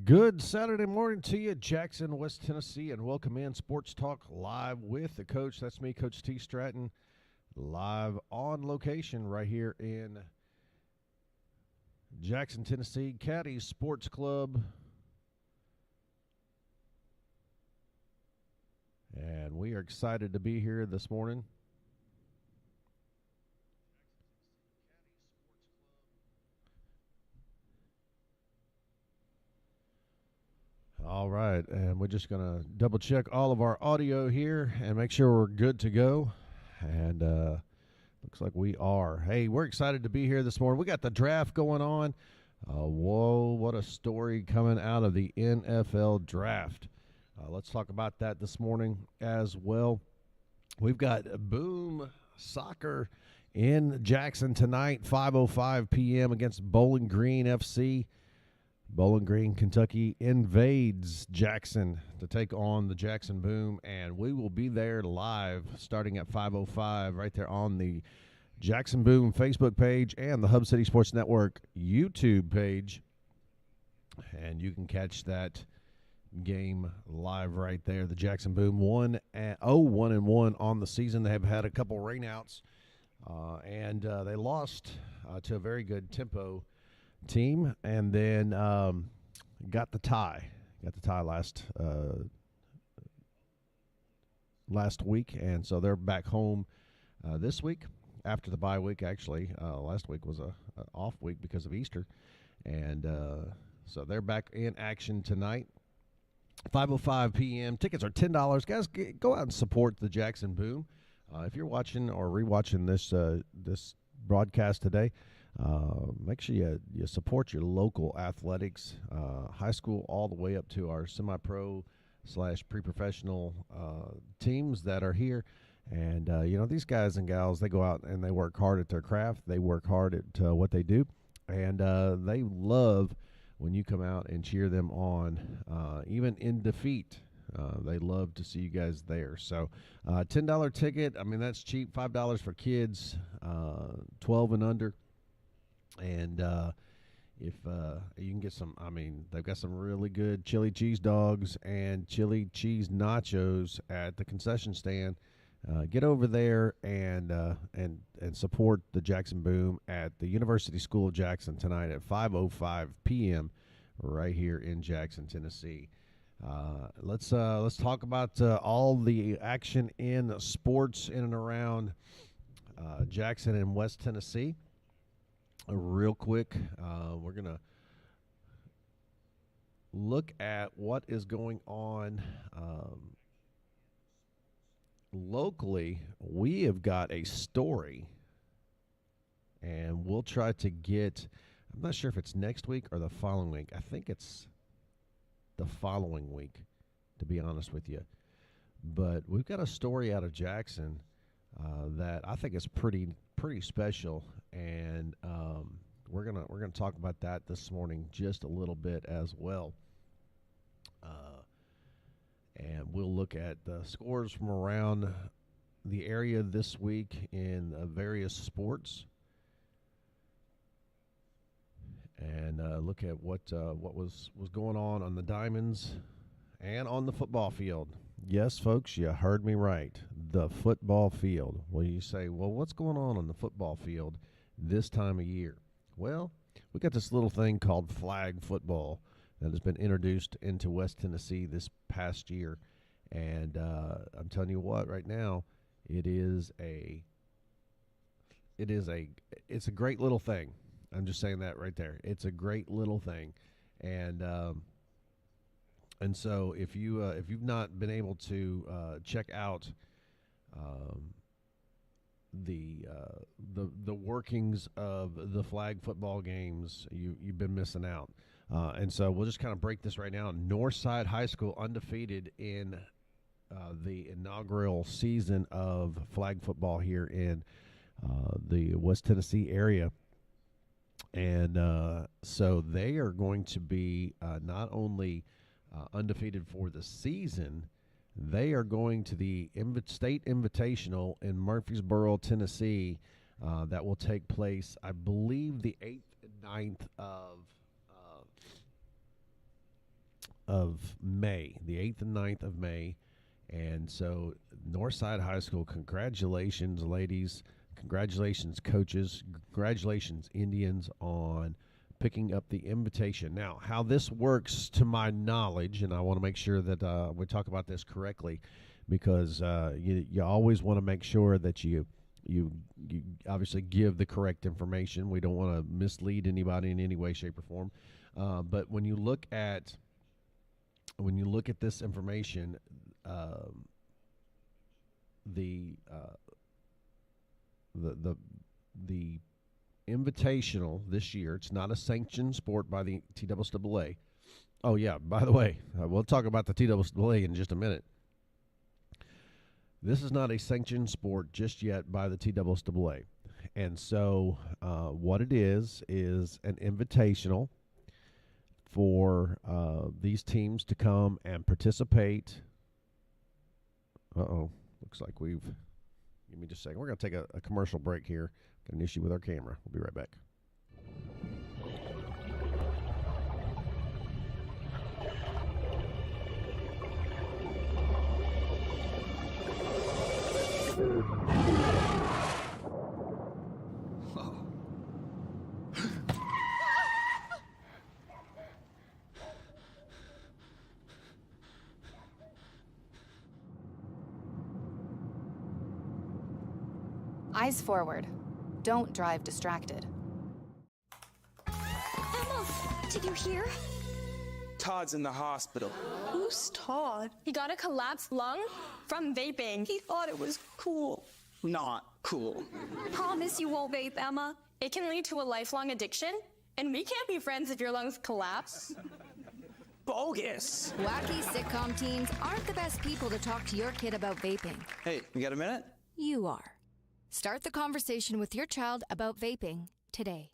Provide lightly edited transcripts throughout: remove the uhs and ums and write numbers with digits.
Good Saturday morning to you, Jackson, West Tennessee, and welcome in Sports Talk Live with the coach. That's me, Coach T. Stratton, live on location right here in Jackson, Tennessee, Caddy Sports Club. And we are excited to be here this morning. All right, and we're just going to double check all of our audio here and make sure we're good to go. And looks like we are. Hey, we're excited to be here this morning. We got the draft going on. Whoa, what a story coming out of the NFL draft. Let's talk about that this morning as well. We've got Boom Soccer in Jackson tonight, 5:05 p.m. against Bowling Green FC. Bowling Green, Kentucky invades Jackson to take on the Jackson Boom, and we will be there live starting at 5:05 right there on the Jackson Boom Facebook page and the Hub City Sports Network YouTube page. And you can catch that game live right there. The Jackson Boom 1-1 on the season. They have had a couple rainouts, and they lost to a very good Tempo team, and then got the tie last week, and so they're back home this week after the bye week. Actually, last week was a off week because of Easter, and so they're back in action tonight. 5:05 p.m. Tickets are $10. Guys, go out and support the Jackson Boom. If you're watching or rewatching this broadcast today, make sure you support your local athletics, high school all the way up to our semi-pro / pre-professional teams that are here. And, these guys and gals, they go out and they work hard at their craft. They work hard at what they do. And they love when you come out and cheer them on, even in defeat. They love to see you guys there. So $10 ticket, I mean, that's cheap. $5 for kids, 12 and under. And if you can get some, I mean, they've got some really good chili cheese dogs and chili cheese nachos at the concession stand. Get over there and support the Jackson Boom at the University School of Jackson tonight at 5:05 p.m. right here in Jackson, Tennessee. Let's talk about all the action in sports in and around Jackson and West Tennessee. Real quick, we're going to look at what is going on locally. We have got a story, and we'll try to get, I'm not sure if it's next week or the following week. I think it's the following week, to be honest with you. But we've got a story out of Jackson that I think is pretty special, and we're gonna talk about that this morning just a little bit as well. And we'll look at the scores from around the area this week in various sports, and look at what was going on the diamonds and on the football field. Yes, folks, you heard me right. The football field. Well, you say, well, what's going on the football field this time of year? Well, we got this little thing called flag football that has been introduced into West Tennessee this past year. And I'm telling you what, right now, it's a great little thing. I'm just saying that right there. It's a great little thing. And so if you've not been able to check out the workings of the flag football games, you've been missing out. And so we'll just kind of break this right now. Northside High School undefeated in the inaugural season of flag football here in the West Tennessee area. And so they are going to be not only undefeated for the season, they are going to the state invitational in Murfreesboro, Tennessee, that will take place, I believe, the 8th and 9th of May, the 8th and 9th of May. And so Northside High School, congratulations, ladies. Congratulations, coaches. Congratulations, Indians, on picking up the invitation. Now, how this works, to my knowledge, and I want to make sure that we talk about this correctly, because you always want to make sure that you obviously give the correct information. We don't want to mislead anybody in any way, shape, or form. But when you look at this information, the Invitational this year, it's not a sanctioned sport by the TSSAA. Oh yeah, by the way, we'll talk about the TSSAA in just a minute. This is not a sanctioned sport just yet by the TSSAA. And so what it is an invitational for these teams to come and participate. Looks like give me just a second. We're going to take a commercial break here. Got an issue with our camera. We'll be right back. Eyes forward. Don't drive distracted. Emma, did you hear? Todd's in the hospital. Who's Todd? He got a collapsed lung from vaping. He thought it was cool. Not cool. Promise you won't vape, Emma. It can lead to a lifelong addiction, and we can't be friends if your lungs collapse. Bogus. Wacky sitcom teens aren't the best people to talk to your kid about vaping. Hey, you got a minute? You are. Start the conversation with your child about vaping today.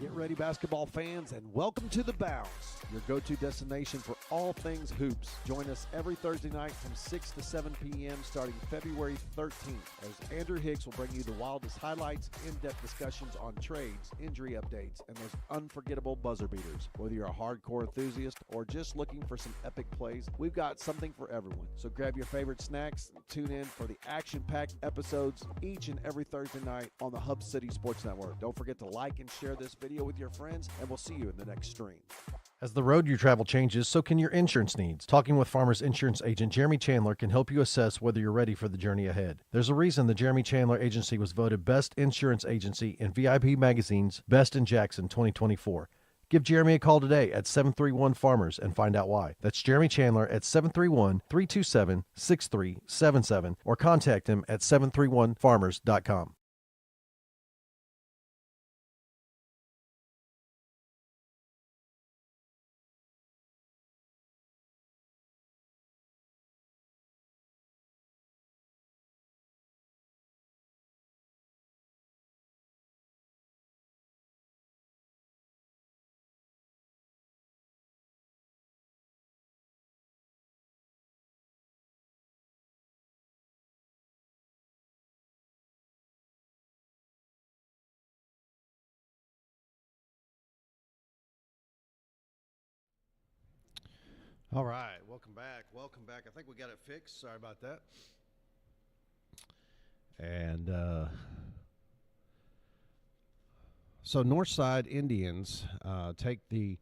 Get ready, basketball fans, and welcome to The Bounce, your go-to destination for all things hoops. Join us every Thursday night from 6 to 7 p.m. starting February 13th, as Andrew Hicks will bring you the wildest highlights, in-depth discussions on trades, injury updates, and those unforgettable buzzer beaters. Whether you're a hardcore enthusiast or just looking for some epic plays, we've got something for everyone. So grab your favorite snacks and tune in for the action-packed episodes each and every Thursday night on the Hub City Sports Network. Don't forget to like and share this video with your friends, and we'll see you in the next stream. As the road you travel changes, so can your insurance needs. Talking with Farmers Insurance agent Jeremy Chandler can help you assess whether you're ready for the journey ahead. There's a reason the Jeremy Chandler Agency was voted Best Insurance Agency in VIP Magazine's Best in Jackson 2024. Give Jeremy a call today at 731-FARMERS and find out why. That's Jeremy Chandler at 731-327-6377 or contact him at 731farmers.com. All right, welcome back. Welcome back. I think we got it fixed. Sorry about that. And so Northside Indians take the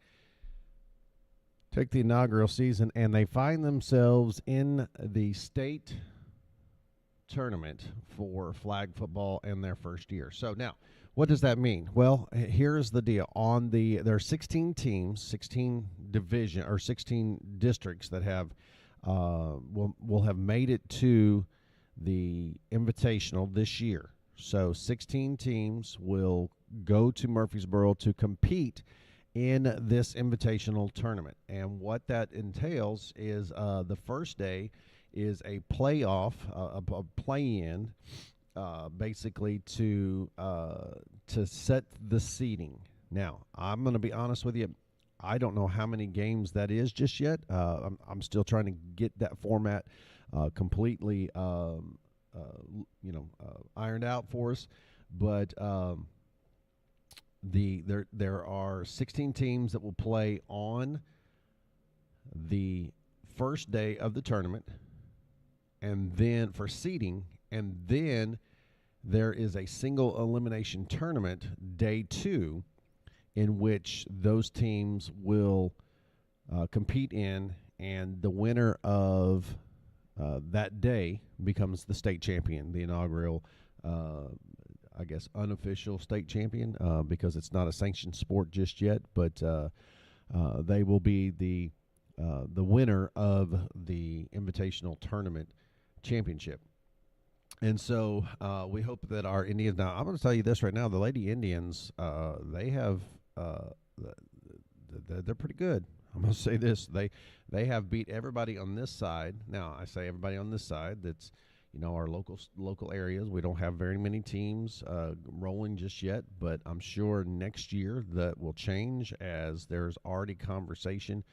inaugural season, and they find themselves in the state tournament for flag football in their first year. So now, what does that mean? Well, here's the deal. There are 16 teams, 16 division or 16 districts that have will have made it to the Invitational this year. So 16 teams will go to Murfreesboro to compete in this Invitational tournament. And what that entails is the first day is a playoff, a play-in, basically to set the seating. Now, I'm going to be honest with you. I don't know how many games that is just yet. I'm still trying to get that format completely, ironed out for us. But there are 16 teams that will play on the first day of the tournament, and then for seeding, and then there is a single elimination tournament, day 2, in which those teams will compete in, and the winner of that day becomes the state champion, the inaugural, unofficial state champion, because it's not a sanctioned sport just yet, but they will be the winner of the invitational tournament championship. And so we hope that our Indians, now I'm going to tell you this right now, the Lady Indians, they have, they're pretty good. I'm going to say this, they have beat everybody on this side. Now I say everybody on this side, that's, our local areas. We don't have very many teams rolling just yet, but I'm sure next year that will change, as there's already conversation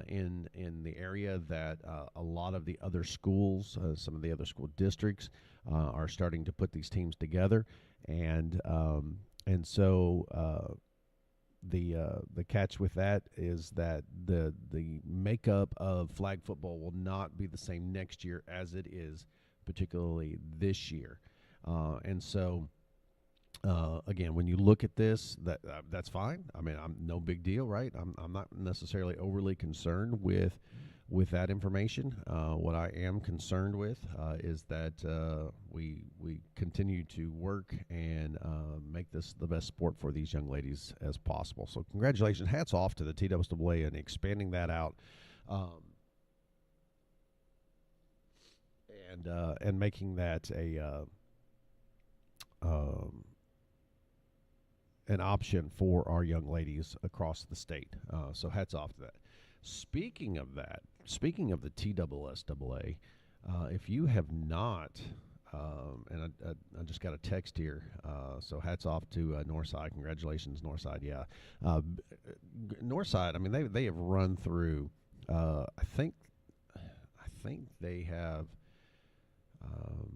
in the area that a lot of the other schools, some of the other school districts, are starting to put these teams together, and so the catch with that is that the makeup of flag football will not be the same next year as it is particularly this year, and so. Again, when you look at this, that's fine. I mean, I'm no big deal, right? I'm not necessarily overly concerned with that information. What I am concerned with is that we continue to work and make this the best sport for these young ladies as possible. So, congratulations, hats off to the TWA and expanding that out, and making that an option for our young ladies across the state. So hats off to that. Speaking of the TSSAA, if you have not, and I just got a text here, so hats off to Northside. Congratulations, Northside. Yeah, Northside. I mean, they have run through. I think they have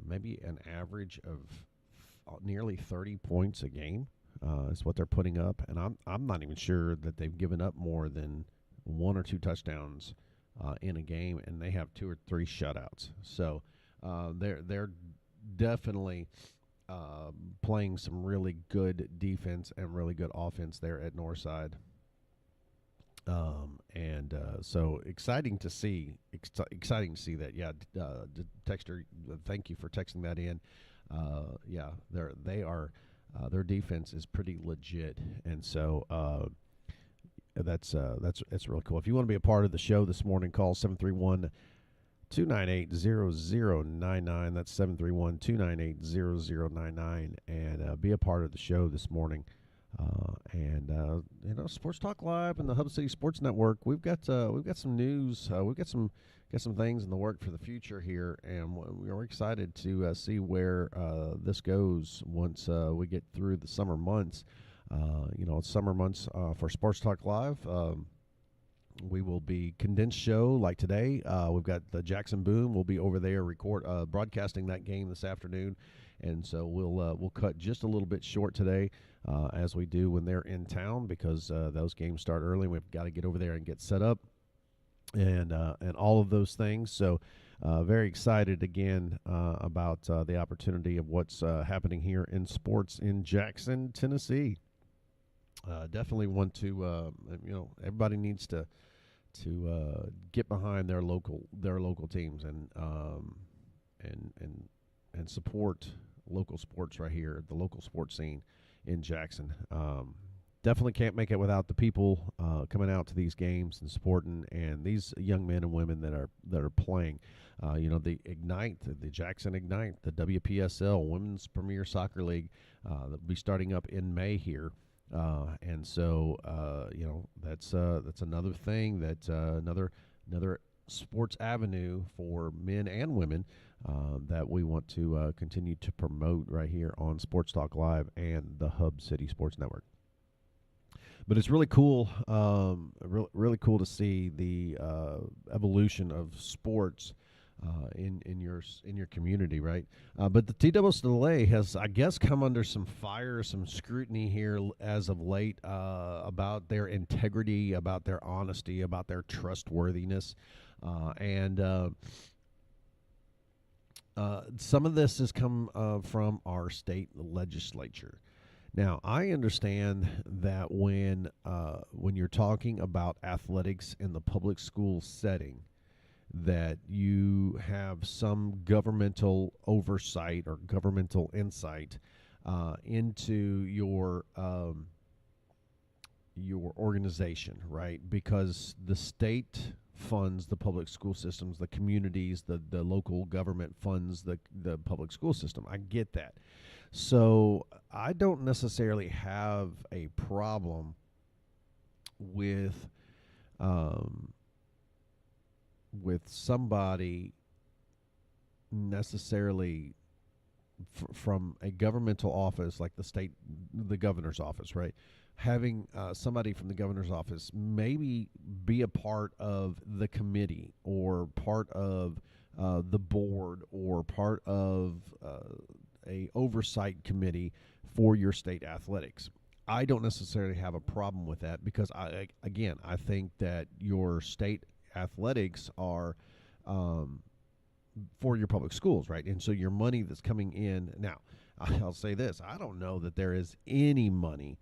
maybe an average of nearly 30 points a game. Is what they're putting up, and I'm not even sure that they've given up more than 1 or 2 touchdowns in a game, and they have 2 or 3 shutouts. So they're definitely playing some really good defense and really good offense there at Northside. So exciting to see that. Yeah, Texter, thank you for texting that in. Yeah, they are. Their defense is pretty legit, and so that's really cool. If you want to be a part of the show this morning, call 731-298-0099. That's 731-298-0099, and be a part of the show this morning. Sports Talk Live and the Hub City Sports Network. We've got some news. We've got some things in the work for the future here, and we're excited to see where this goes once we get through the summer months. Summer months for Sports Talk Live. We will be condensed show like today. We've got the Jackson Boom. We'll be over there broadcasting that game this afternoon, and so we'll cut just a little bit short today, as we do when they're in town, because those games start early. We've got to get over there and get set up, and all of those things. So very excited again about the opportunity of what's happening here in sports in Jackson, Tennessee. Definitely want to, everybody needs to get behind their local teams and support local sports right here, the local sports scene in Jackson. Definitely can't make it without the people coming out to these games and supporting, and these young men and women that are playing. The Ignite, the Jackson Ignite, the WPSL Women's Premier Soccer League, that'll be starting up in May here. And so, that's another thing, that another sports avenue for men and women that we want to continue to promote right here on Sports Talk Live and the Hub City Sports Network. But it's really cool, really cool to see the evolution of sports in your community, right? But the TWSAA has, I guess, come under some fire, some scrutiny here as of late about their integrity, about their honesty, about their trustworthiness, and some of this has come from our state legislature. Now, I understand that when you're talking about athletics in the public school setting, that you have some governmental oversight or governmental insight into your organization, right? Because the state funds the public school systems, the communities, the local government funds the public school system. I get that. So I don't necessarily have a problem with somebody necessarily from a governmental office like the governor's office, right? Having somebody from the governor's office maybe be a part of the committee or part of the board or part of a oversight committee for your state athletics. I don't necessarily have a problem with that because I think that your state athletics are for your public schools, right? And so your money that's coming in now, I'll say this: I don't know that there is any money.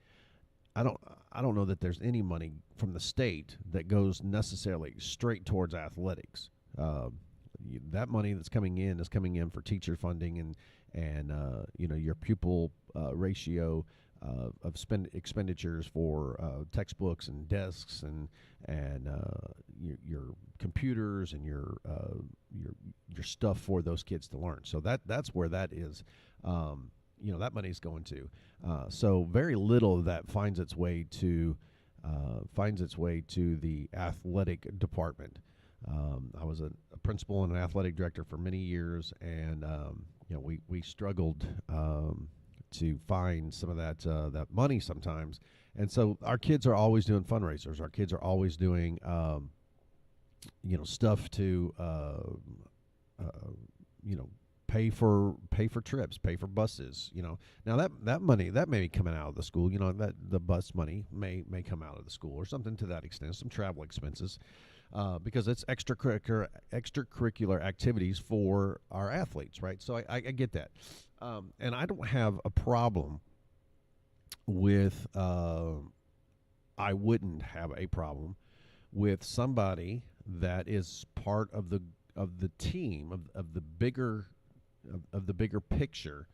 I don't know that there's any money from the state that goes necessarily straight towards athletics. That money that's coming in is coming in for teacher funding and your pupil ratio of expenditures for textbooks and desks and your computers and your stuff for those kids to learn. So that's where that is. That money's going to. So very little of that finds its way to the athletic department. I was a principal and an athletic director for many years, and we struggled to find some of that money sometimes. And so our kids are always doing fundraisers. Our kids are always doing stuff to pay for trips, pay for buses. Now that money that may be coming out of the school. That the bus money may come out of the school or something to that extent. Some travel expenses. Because it's extracurricular activities for our athletes, right? So I get that. And I don't have a problem with, I wouldn't have a problem with somebody that is part of the team, of the bigger picture,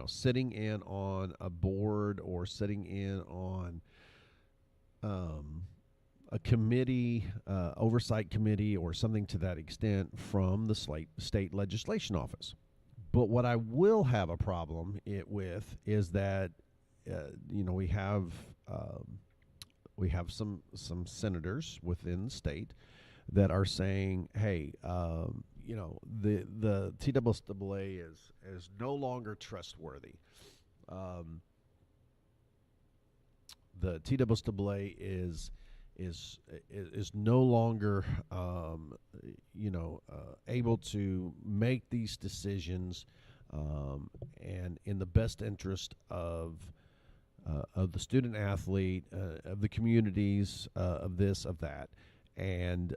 sitting in on a board or sitting in on, a committee, oversight committee, or something to that extent from the state legislation office. But what I will have a problem with is that, we have some senators within the state that are saying, hey, the TWSAA is no longer trustworthy. The TWSAA is no longer able to make these decisions and in the best interest of the student athlete, of the communities, of this, of that, and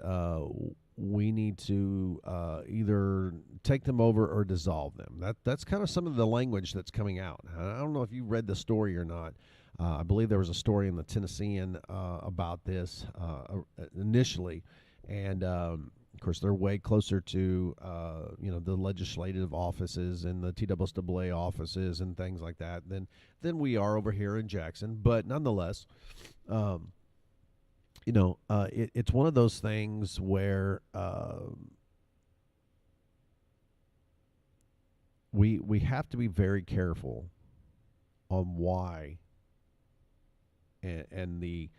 we need to either take them over or dissolve them. That's kind of some of the language that's coming out. I don't know if you read the story or not. I believe there was a story in the Tennessean about this initially, and of course they're way closer to the legislative offices and the TWSAA offices and things like that than we are over here in Jackson. But nonetheless, it's one of those things where we have to be very careful on why. And the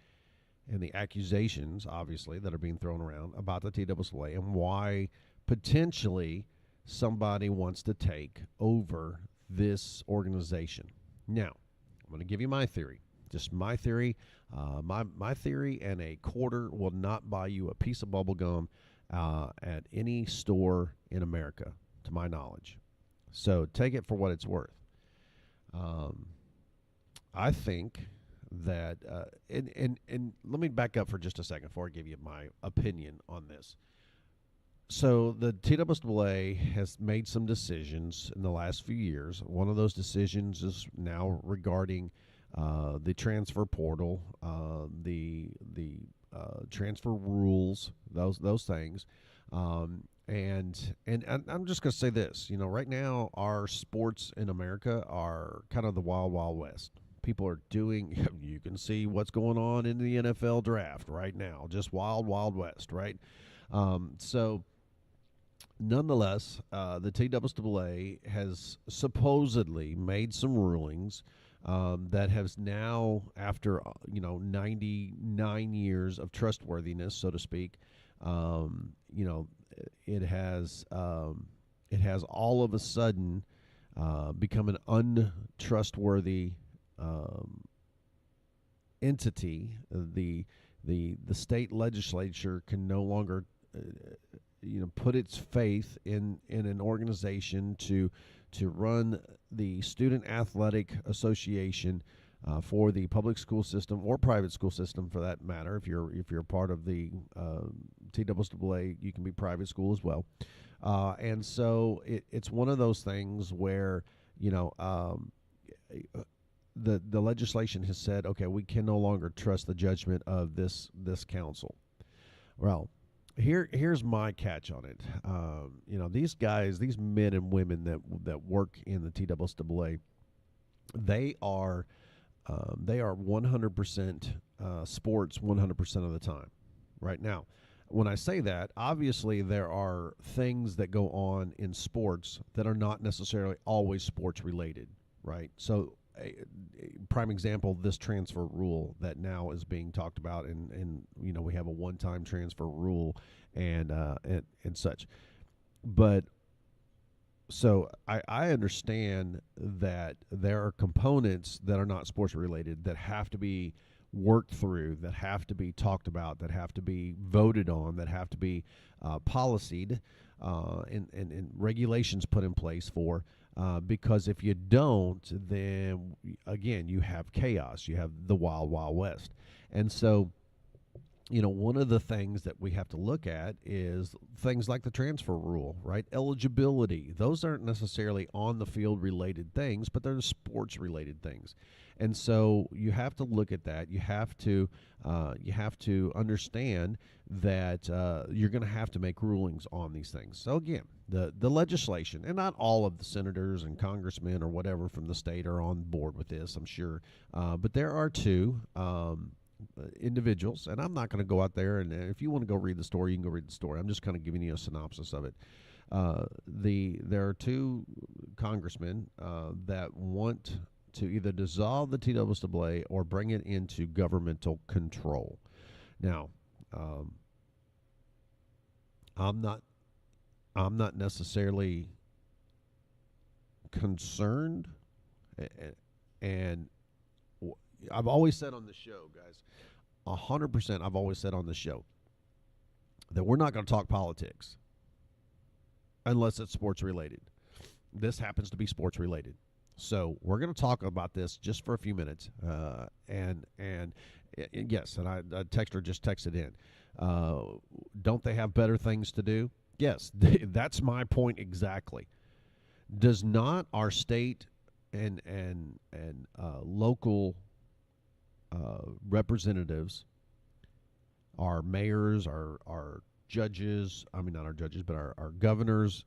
accusations, obviously, that are being thrown around about the TWSAA and why potentially somebody wants to take over this organization. Now, I'm going to give you my theory. Just my theory. My theory, and a quarter will not buy you a piece of bubble gum at any store in America, to my knowledge. So take it for what it's worth. I think that, and let me back up for just a second before I give you my opinion on this. So the TWSAA has made some decisions in the last few years. One of those decisions is now regarding the transfer portal, the transfer rules, those things. And I'm just going to say this, right now our sports in America are kind of the wild, wild west. People are doing, you can see what's going on in the NFL draft right now, just wild, wild west, right? So nonetheless, the TWSAA has supposedly made some rulings that has now, after 99 years of trustworthiness, so to speak, it has all of a sudden become an untrustworthy entity. The state legislature can no longer put its faith in an organization to run the Student Athletic Association for the public school system or private school system, for that matter. If you're part of the TWSAA, you can be private school as well. And so it's one of those things where the legislation has said, okay, we can no longer trust the judgment of this council. Well, here's my catch on it. These guys, these men and women that work in the TWSAA, they are 100% sports 100% of the time. Right now, when I say that, obviously there are things that go on in sports that are not necessarily always sports related, right? So a prime example, this transfer rule that now is being talked about, and we have a one-time transfer rule and such. But so I understand that there are components that are not sports related that have to be worked through, that have to be talked about, that have to be voted on, that have to be policied and regulations put in place for. Because if you don't, then again, you have chaos. You have the wild, wild west. And so, one of the things that we have to look at is things like the transfer rule, right? Eligibility. Those aren't necessarily on the field related things, but they're sports related things. And so you have to look at that. You have to understand that you're going to have to make rulings on these things. So again, the legislation, and not all of the senators and congressmen or whatever from the state are on board with this, I'm sure, but there are two individuals, and I'm not going to go out there, and if you want to go read the story, you can go read the story. I'm just kind of giving you a synopsis of it. There are two congressmen that want to either dissolve the TWSAA or bring it into governmental control. Now, I'm not necessarily concerned, and I've always said on the show, guys, 100%, I've always said on the show that we're not going to talk politics unless it's sports related. This happens to be sports related. So we're going to talk about this just for a few minutes. And yes, and a texter just texted in. Don't they have better things to do? Yes, that's my point exactly. Does not our state and local representatives, our mayors, our judges, I mean not our judges, but our governors,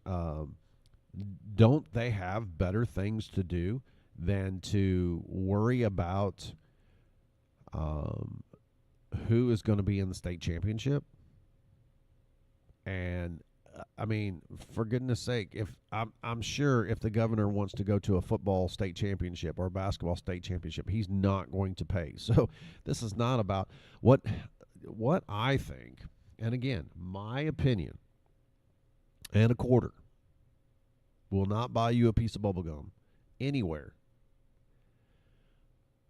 don't they have better things to do than to worry about who is going to be in the state championship? And I mean, for goodness sake, if I'm sure if the governor wants to go to a football state championship or a basketball state championship, he's not going to pay. So this is not about what I think. And again, my opinion. and a quarter. Will not buy you a piece of bubble gum anywhere.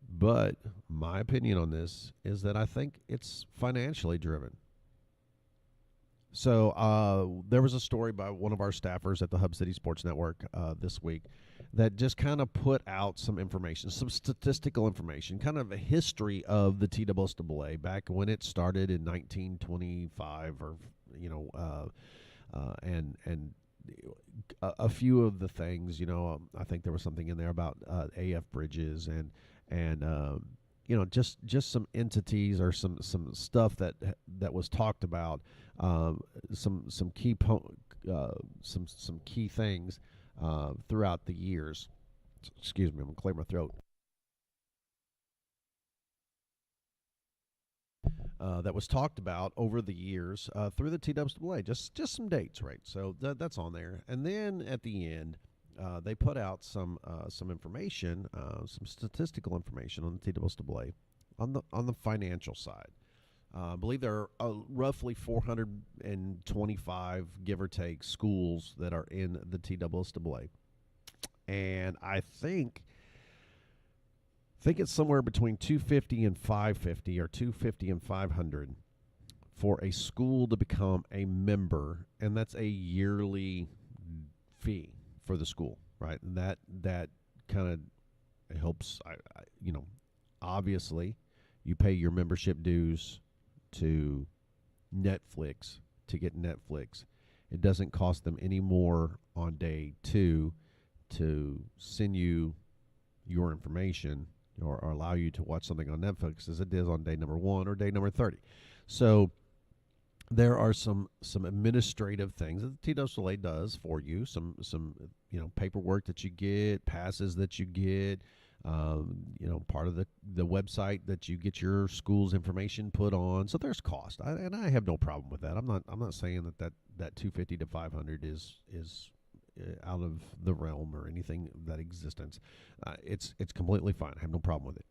But my opinion on this is that I think it's financially driven. So there was a story by one of our staffers at the Hub City Sports Network this week that just kind of put out some information, some statistical information, kind of a history of the TSSAA back when it started in 1925, or and a few of the things. I think there was something in there about AF bridges and just some entities or some stuff that was talked about, some key some key things throughout the years. Excuse me, I'm gonna clear my throat. That was talked about over the years through the TSSAA. Just some dates, right? So that's on there. And then at the end, they put out some information, some statistical information on the TSSAA on the financial side. I believe there are roughly 425, give or take, schools that are in the TSSAA, and I think it's somewhere between 250 and 550, or 250 and 500 for a school to become a member, and that's a yearly fee for the school, right? And that kind of helps. Obviously, you pay your membership dues to Netflix to get Netflix. It doesn't cost them any more on day 2 to send you your information or allow you to watch something on Netflix as it is on day number 1 or day number 30. So there are some administrative things that the TSSAA does for you. Some paperwork that you get, passes that you get. Part of the website that you get your school's information put on. So there's cost, and I have no problem with that. I'm not saying that 250 to 500 is out of the realm or anything of that existence. It's completely fine. I have no problem with it.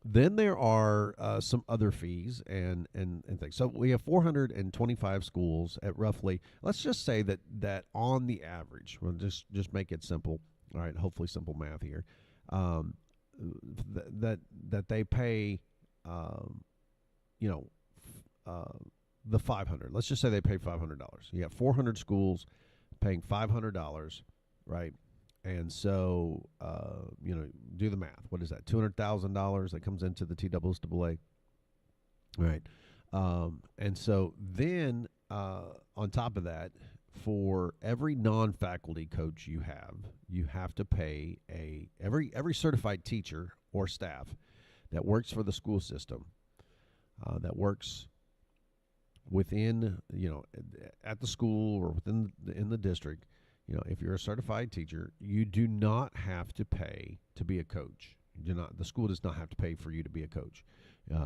Then there are some other fees and things. So we have 425 schools at roughly, let's just say that on the average, we'll just make it simple. All right, hopefully simple math here. That they pay, the $500. Let's just say they pay $500. You have 400 schools paying $500, right? And so, do the math. What is that? $200,000 that comes into the TSSAA, right? And so then, on top of that, for every non-faculty coach you have to pay every certified teacher or staff that works for the school system, that works within, at the school or in the district. If you're a certified teacher, you do not have to pay to be a coach. The school does not have to pay for you to be a coach.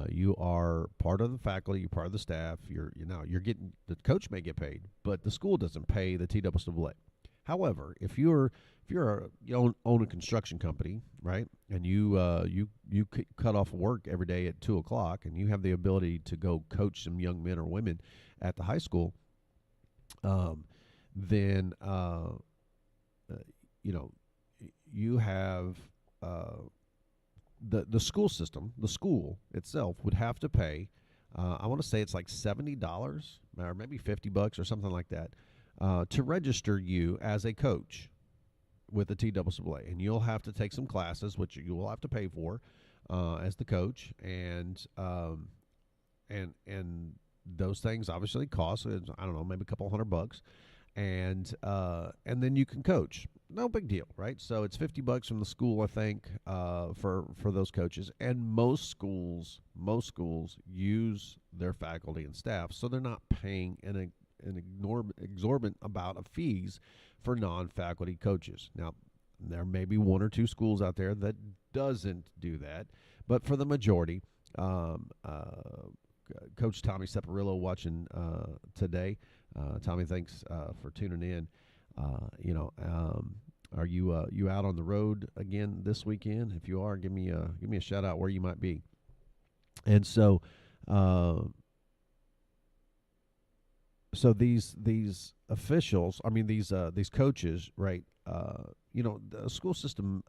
You are part of the faculty. You're part of the staff. You're getting, the coach may get paid, but the school doesn't pay the TSSAA. However, if you own a construction company, right, and you cut off work every day at 2:00, and you have the ability to go coach some young men or women at the high school, then you have the school system. The school itself would have to pay. I want to say it's like $70 or maybe $50 or something like that to register you as a coach with the TSSAA, and you'll have to take some classes, which you will have to pay for as the coach, and those things obviously cost, I don't know, maybe a couple $100, and then you can coach. No big deal, right? So it's $50 from the school, I think, for those coaches, and most schools use their faculty and staff, so they're not paying an exorbitant amount of fees for non-faculty coaches. Now, there may be one or two schools out there that doesn't do that, but for the majority, Coach Tommy Separillo watching today. Tommy, thanks for tuning in. Are you out on the road again this weekend? If you are, give me a shout out where you might be. And so, So these officials, I mean these coaches, right? The school system,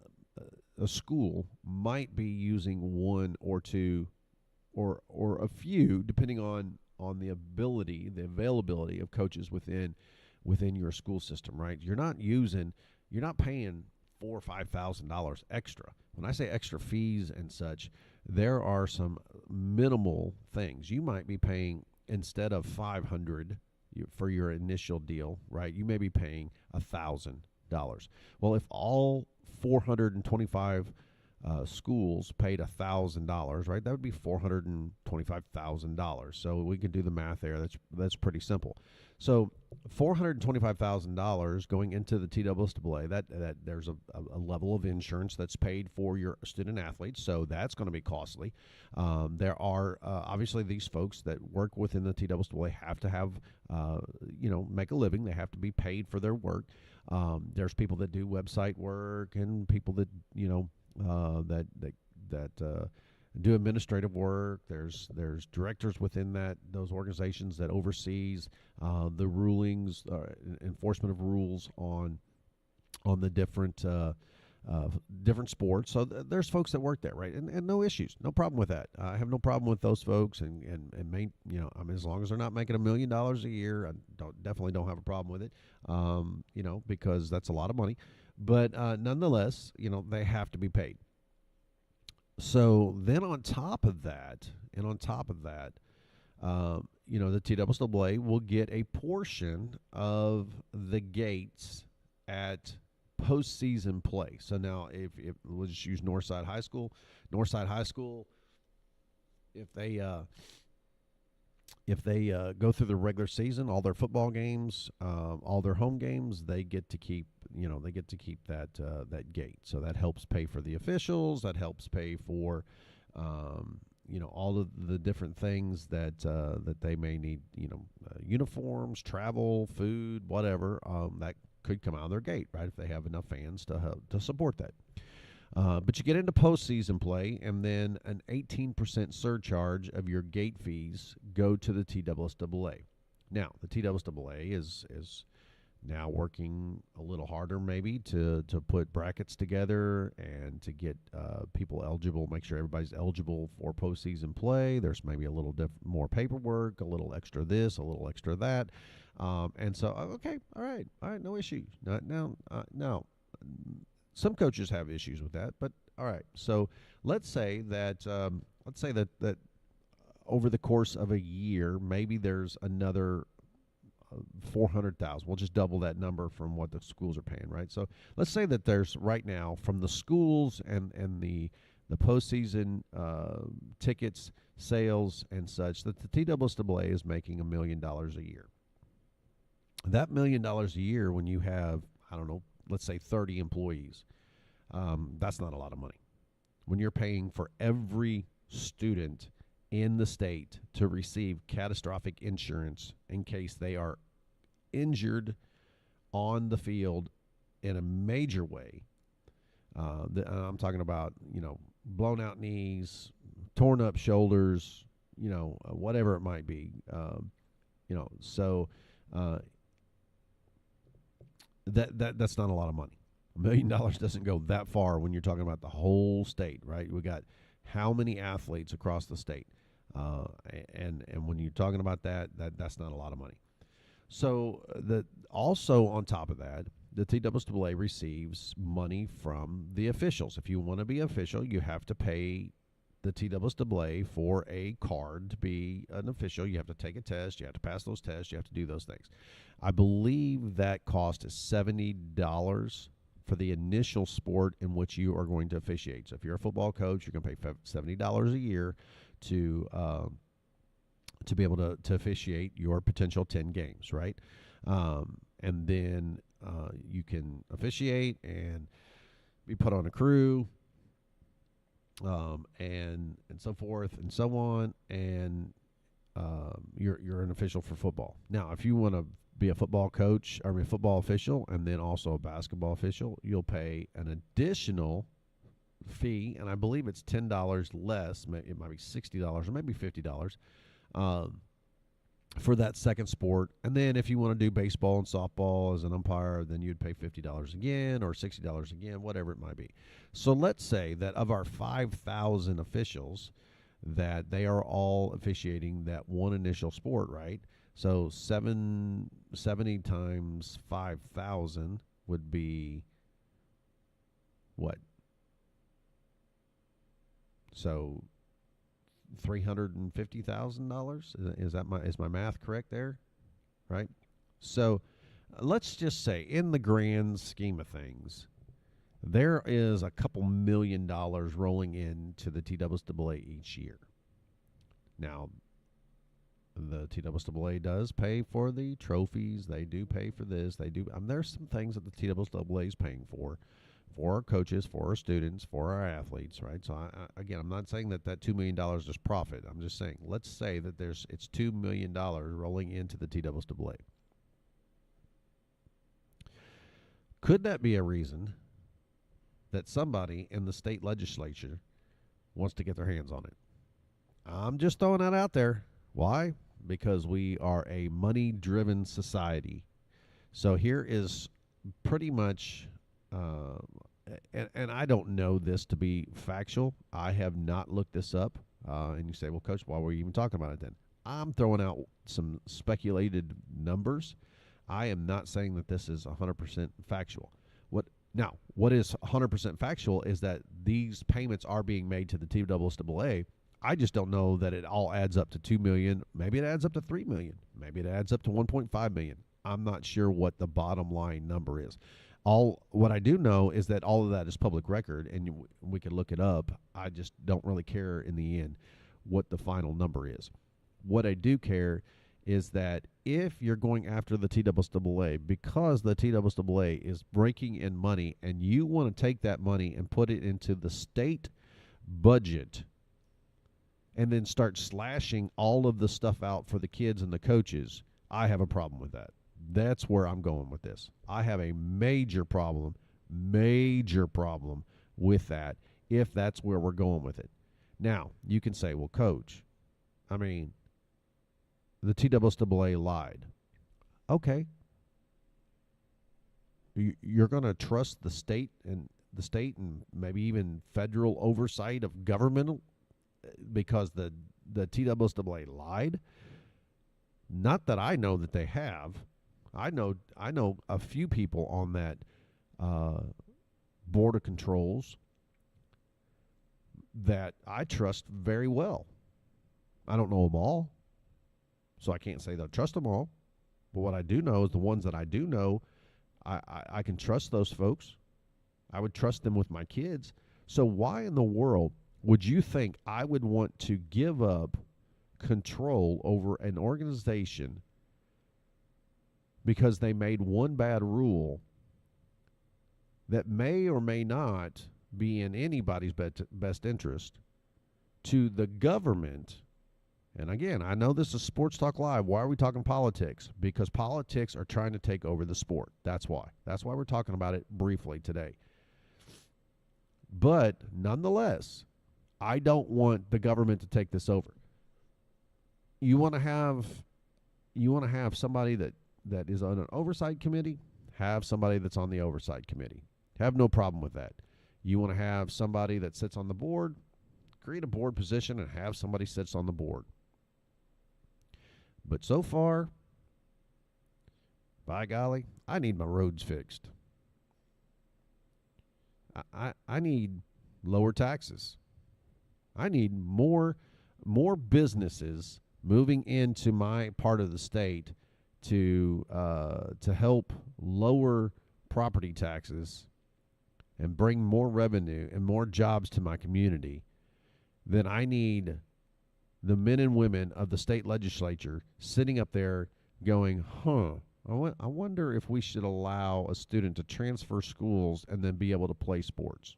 a school might be using one or two, or a few, depending on the availability of coaches within your school system, right? You're not paying $4,000 or $5,000 extra. When I say extra fees and such, there are some minimal things you might be paying. Instead of $500 for your initial deal, right? You may be paying $1,000. Well, if all 425 schools paid $1,000, right? That would be $425,000. So we can do the math there. That's pretty simple. So $425,000 going into the TSSAA. That there's a level of insurance that's paid for your student athletes. So that's going to be costly. There are obviously these folks that work within the TSSAA have to have make a living. They have to be paid for their work. There's people that do website work and people that do administrative work. There's directors within those organizations that oversees the rulings, enforcement of rules on the different sports. So there's folks that work there, right? And no issues, no problem with that. I have no problem with those folks, and as long as they're not making $1 million a year, I definitely don't have a problem with it. Because that's a lot of money. But nonetheless, they have to be paid. So then on top of that, the TSSAA will get a portion of the gates at postseason play. So now if we'll just use Northside High School, if they go through the regular season, all their football games, all their home games, they get to keep that gate. So that helps pay for the officials. That helps pay for all of the different things that they may need. Uniforms, travel, food, whatever. That could come out of their gate, right? If they have enough fans to support that. But you get into postseason play, and then an 18% surcharge of your gate fees go to the TSSAA. Now, the TSSAA is now working a little harder maybe to put brackets together and to get people eligible, make sure everybody's eligible for postseason play. There's maybe a little more paperwork, a little extra this, a little extra that. And so, okay, all right, no issues. No. Some coaches have issues with that, but all right. So let's say that over the course of a year, maybe there's another 400,000. We'll just double that number from what the schools are paying, right? So let's say that there's right now from the schools and the postseason tickets, sales, and such, that the TSSAA is making $1 million a year. That $1 million a year, when you have, I don't know, let's say 30 employees, that's not a lot of money. When you're paying for every student in the state to receive catastrophic insurance in case they are injured on the field in a major way, I'm talking about, blown out knees, torn up shoulders, whatever it might be, that's not a lot of money. $1 million doesn't go that far when you're talking about the whole state, right? We got how many athletes across the state, and when you're talking about that's not a lot of money. So also on top of that, the TSSAA receives money from the officials. If you want to be official, you have to pay the TSSAA for a card to be an official. You have to take a test. You have to pass those tests. You have to do those things. I believe that cost is $70 for the initial sport in which you are going to officiate. So if you're a football coach, you're going to pay $70 a year to be able to officiate your potential 10 games, right? And then you can officiate and be put on a crew, and so forth and so on, and you're an official for football. Now, if you want to be a football coach or a football official and then also a basketball official, you'll pay an additional fee, and I believe it's $10 less. It might be $60 or maybe $50. for that second sport. And then if you want to do baseball and softball as an umpire, then you'd pay $50 again or $60 again, whatever it might be. So let's say that of our 5,000 officials, that they are all officiating that one initial sport, right? So 70 times 5,000 would be what? So $350,000. Is my math correct there? Right? So let's just say in the grand scheme of things, there is a couple $1 million rolling into the TWSAA each year. Now, the TWSAA does pay for the trophies. They do pay for this. They do. There's some things that the TWSAA is paying for our coaches, for our students, for our athletes, right? So, again, I'm not saying that $2 million is profit. I'm just saying, let's say that it's $2 million rolling into the TWSAA. Could that be a reason that somebody in the state legislature wants to get their hands on it? I'm just throwing that out there. Why? Because we are a money-driven society. So here is pretty much, and I don't know this to be factual. I have not looked this up. And you say, well, Coach, why were you even talking about it then? I'm throwing out some speculated numbers. I am not saying that this is 100% factual. What is 100% factual is that these payments are being made to the TWSAA. I just don't know that it all adds up to $2 million. Maybe it adds up to $3 million. Maybe it adds up to $1.5 million. I'm not sure what the bottom line number is. What I do know is that all of that is public record, and we can look it up. I just don't really care in the end what the final number is. What I do care is that if you're going after the TWSAA because the TWSAA is breaking in money and you want to take that money and put it into the state budget and then start slashing all of the stuff out for the kids and the coaches, I have a problem with that. That's where I'm going with this. I have a major problem with that if that's where we're going with it. Now, you can say, well, Coach, I mean, the TWSAA lied. Okay. You're going to trust the state and maybe even federal oversight of government because the TWSAA lied? Not that I know that they have. I know a few people on that board of controls that I trust very well. I don't know them all, so I can't say that I trust them all. But what I do know is the ones that I do know, I can trust those folks. I would trust them with my kids. So why in the world would you think I would want to give up control over an organization because they made one bad rule that may or may not be in anybody's best interest to the government? And again, I know this is Sports Talk Live. Why are we talking politics? Because politics are trying to take over the sport. That's why. That's why we're talking about it briefly today. But nonetheless, I don't want the government to take this over. You want to have somebody that is on an oversight committee, have somebody that's on the oversight committee. Have no problem with that. You want to have somebody that sits on the board, create a board position and have somebody sits on the board. But so far, by golly, I need my roads fixed. I need lower taxes. I need more businesses moving into my part of the state to help lower property taxes and bring more revenue and more jobs to my community. Then I need the men and women of the state legislature sitting up there going, I wonder if we should allow a student to transfer schools and then be able to play sports.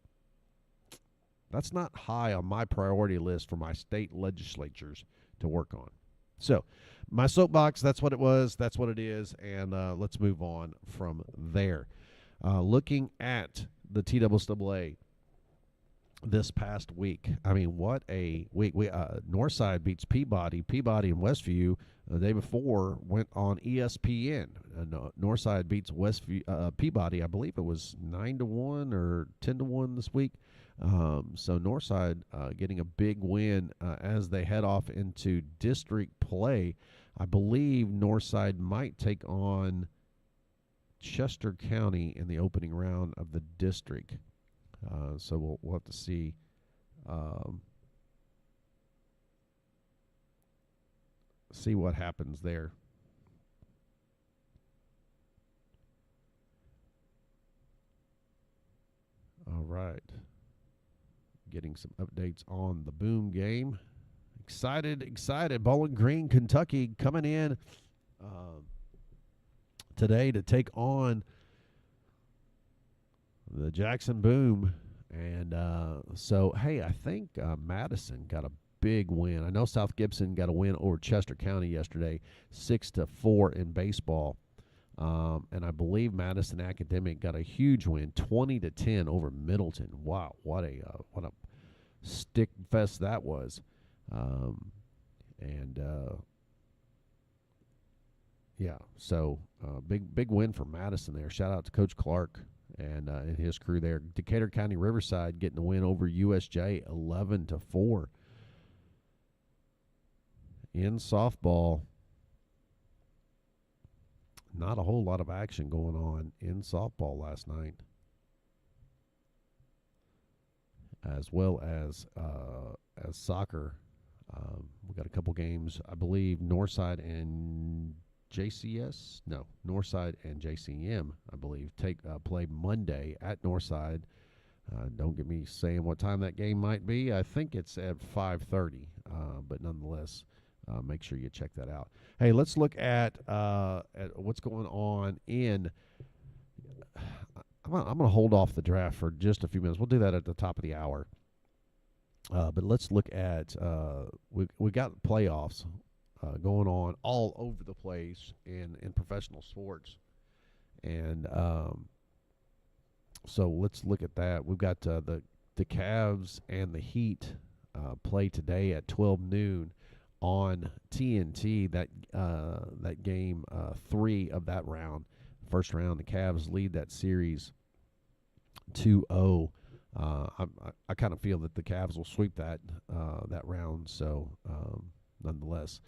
That's not high on my priority list for my state legislatures to work on. So my soapbox, that's what it was. That's what it is. And let's move on from there. Looking at the TWSAA, this past week. I mean, what a week. Northside beats Peabody. Peabody and Westview the day before went on ESPN. Northside beats Westview, Peabody. I believe it was 9-1 or 10-1 this week. So Northside getting a big win as they head off into district play. I believe Northside might take on Chester County in the opening round of the district. So we'll have to see. See what happens there. All right. Getting some updates on the Boom game. Excited. Bowling Green, Kentucky coming in today to take on the Jackson Boom. And so, hey, I think Madison got a big win. I know South Gibson got a win over Chester County yesterday, 6-4 in baseball. And I believe Madison Academic got a huge win, 20-10 over Middleton. Wow, what a stick fest that was. Yeah, so big win for Madison there. Shout out to Coach Clark and his crew there. Decatur County Riverside getting the win over USJ, 11-4. In softball, not a whole lot of action going on in softball last night, as well as soccer. We got a couple games. I believe Northside and Northside and JCM, I believe, play Monday at Northside. Don't get me saying what time that game might be. I think it's at 5:30, but nonetheless, make sure you check that out. Hey, let's look at what's going on in. I'm going to hold off the draft for just a few minutes. We'll do that at the top of the hour. But let's look at we got playoffs going on all over the place in professional sports, and so let's look at that. We've got the Cavs and the Heat play today at 12 noon on TNT. That game 3 of that round, first round, the Cavs lead that series 2-0. I kind of feel that the Cavs will sweep that round. So nonetheless,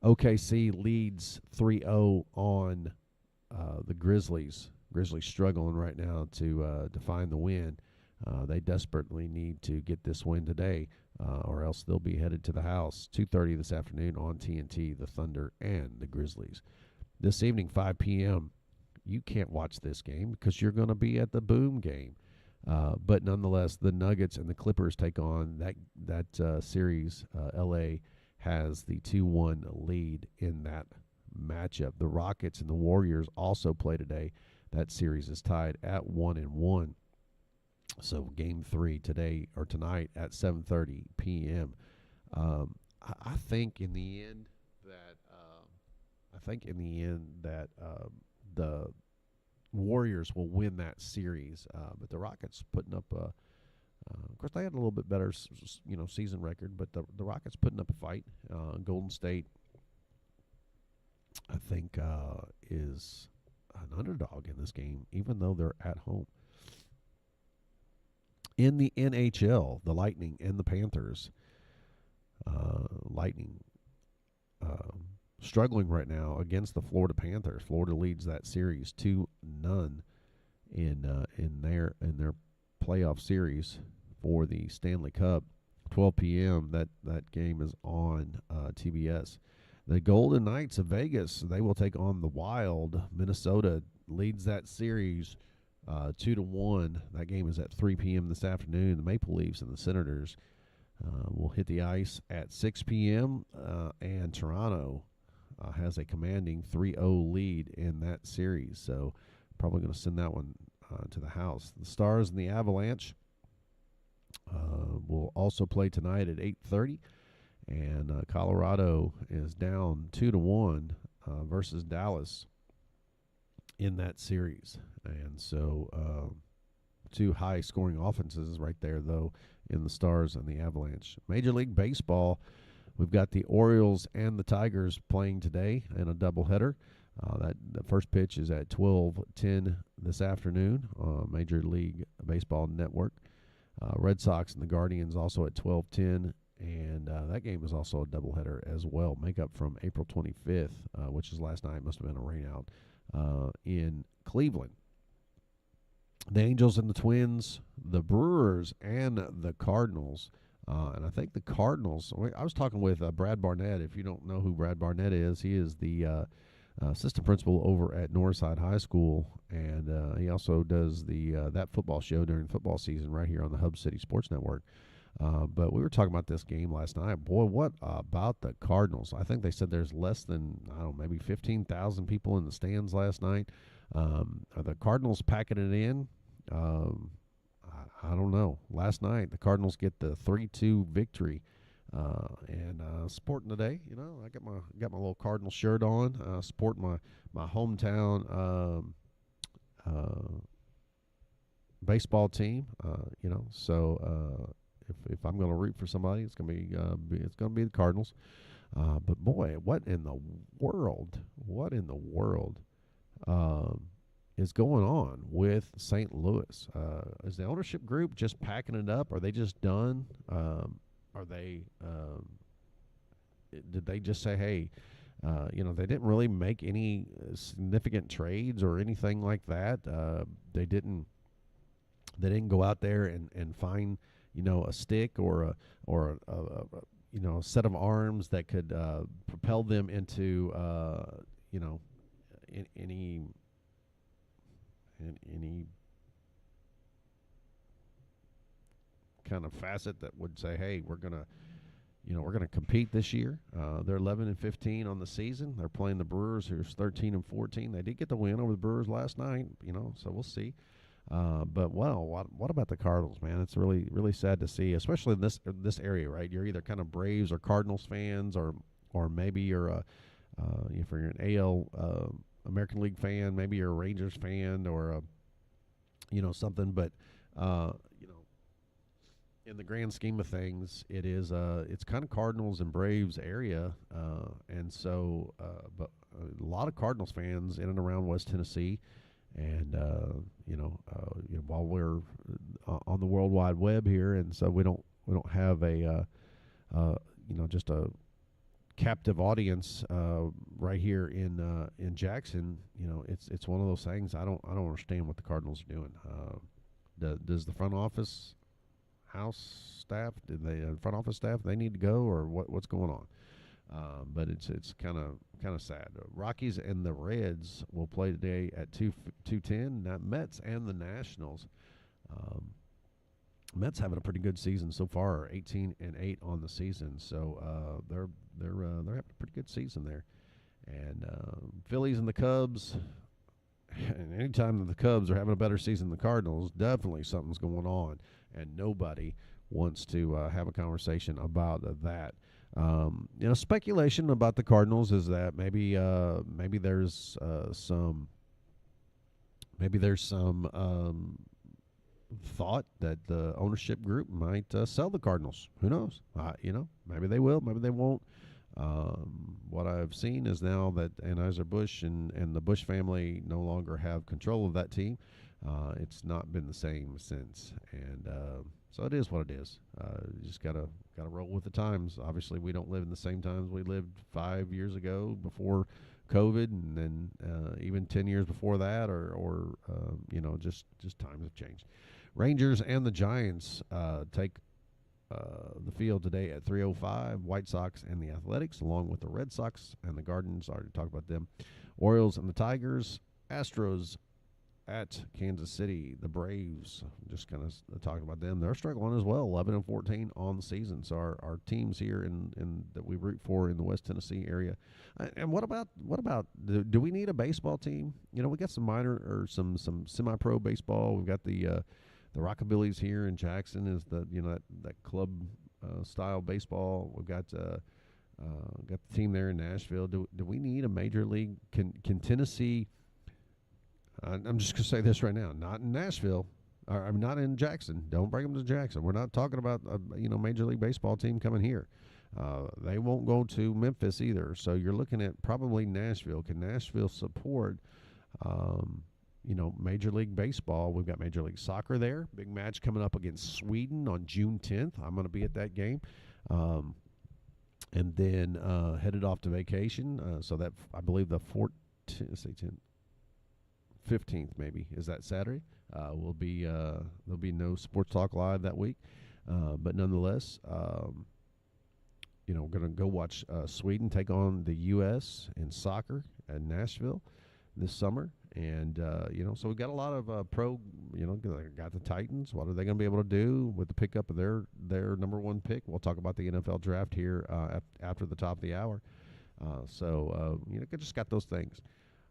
OKC leads 3-0 on the Grizzlies. Grizzlies struggling right now to find the win. They desperately need to get this win today, or else they'll be headed to the house. 2:30 this afternoon on TNT, the Thunder and the Grizzlies. This evening, 5 p.m., you can't watch this game because you're going to be at the Boom game. But nonetheless, the Nuggets and the Clippers take on that series. LA has the 2-1 lead in that matchup. The Rockets and the Warriors also play today. That series is tied at 1-1. So Game 3 today or tonight at 7:30 p.m. I think in the end that the Warriors will win that series, but the Rockets putting up of course, they had a little bit better, season record, but the Rockets putting up a fight. Golden State, I think, is an underdog in this game, even though they're at home. In the NHL, the Lightning and the Panthers. Lightning struggling right now against the Florida Panthers. Florida leads that series 2-0 in their playoff series for the Stanley Cup. 12 p.m. That game is on TBS. The Golden Knights of Vegas, they will take on the Wild. Minnesota leads that series 2-1. That game is at 3 p.m. this afternoon. The Maple Leafs and the Senators will hit the ice at 6 p.m. And Toronto has a commanding 3-0 lead in that series. So probably going to send that one to the house. The Stars and the Avalanche will also play tonight at 8:30. And Colorado is down 2-1 versus Dallas in that series. And so two high-scoring offenses right there, though, in the Stars and the Avalanche. Major League Baseball, we've got the Orioles and the Tigers playing today in a doubleheader. The first pitch is at 12:10 this afternoon on Major League Baseball Network. Red Sox and the Guardians also at 12:10, and that game is also a doubleheader as well. Makeup from April 25th, which is last night. Must have been a rainout in Cleveland. The Angels and the Twins, the Brewers and the Cardinals. And I think the Cardinals, I was talking with Brad Barnett. If you don't know who Brad Barnett is, he is the assistant principal over at Northside High School, and he also does the That Football Show during football season right here on the Hub City Sports Network. But we were talking about this game last night. Boy, what about the Cardinals? I think they said there's less than, maybe 15,000 people in the stands last night. Are the Cardinals packing it in? I don't know. Last night, the Cardinals get the 3-2 victory. And sporting today, I got my little Cardinal shirt on. Sporting my hometown baseball team. So if I'm going to root for somebody, it's going to be the Cardinals. But boy, what in the world? Is going on with St. Louis? Is the ownership group just packing it up? Are they just done? Are they? Did they just say, "Hey, they didn't really make any significant trades or anything like that"? They didn't go out there and find a stick or a set of arms that could propel them into any kind of facet that would say, hey, we're gonna compete this year. They're 11-15 on the season. They're playing the Brewers, who's 13-14. They did get the win over the Brewers last night, so we'll see. But what about the Cardinals, man? It's really, really sad to see, especially in this area, right? You're either kind of Braves or Cardinals fans, or maybe you're if you're an AL American League fan, maybe you're a Rangers fan, or something. But in the grand scheme of things, it's kind of Cardinals and Braves area, and so but a lot of Cardinals fans in and around West Tennessee, and while we're on the World Wide Web here, and so we don't have a just a captive audience right here in Jackson. It's one of those things. I don't understand what the Cardinals are doing. Does the front office front office staff they need to go, or what's going on? But it's kind of sad. Rockies and the Reds will play today at 2:10. Now Mets and the Nationals. Mets having a pretty good season so far, 18-8 on the season. So they're having a pretty good season there. And Phillies and the Cubs. And anytime the Cubs are having a better season than the Cardinals, definitely something's going on, and nobody wants to have a conversation about that. Speculation about the Cardinals is that maybe there's some thought that the ownership group might sell the Cardinals. Who knows? Maybe they will, maybe they won't. What I've seen is now that Anheuser-Busch and the Busch family no longer have control of that team. It's not been the same since, and so it is what it is. You just gotta roll with the times. Obviously, we don't live in the same times we lived 5 years ago before COVID, and then even 10 years before that, or just times have changed. Rangers and the Giants take the field today at 3:05. White Sox and the Athletics, along with the Red Sox and the Guardians. Already talked about them. Orioles and the Tigers. Astros at Kansas City. The Braves, just kind of talking about them. They're struggling as well, 11-14 on the season. So our teams here in that we root for in the West Tennessee area. And what about do we need a baseball team? We got some minor or some semi-pro baseball. We've got the Rockabillys here in Jackson is that club style baseball. We've got the team there in Nashville. Do we need a major league? Can Tennessee? I'm just gonna say this right now. Not in Nashville. Or, I mean, not in Jackson. Don't bring them to Jackson. We're not talking about a Major League Baseball team coming here. They won't go to Memphis either. So you're looking at probably Nashville. Can Nashville support, Major League Baseball? We've got Major League Soccer there. Big match coming up against Sweden on June 10th. I'm going to be at that game. And then headed off to vacation. So that, I believe, the 15th maybe is that Saturday. There'll be no Sports Talk Live that week, but nonetheless, we're going to go watch Sweden take on the U.S. in soccer at Nashville this summer, and so we've got a lot of pro. Got the Titans. What are they going to be able to do with the pickup of their number one pick? We'll talk about the NFL draft here after the top of the hour. Just got those things.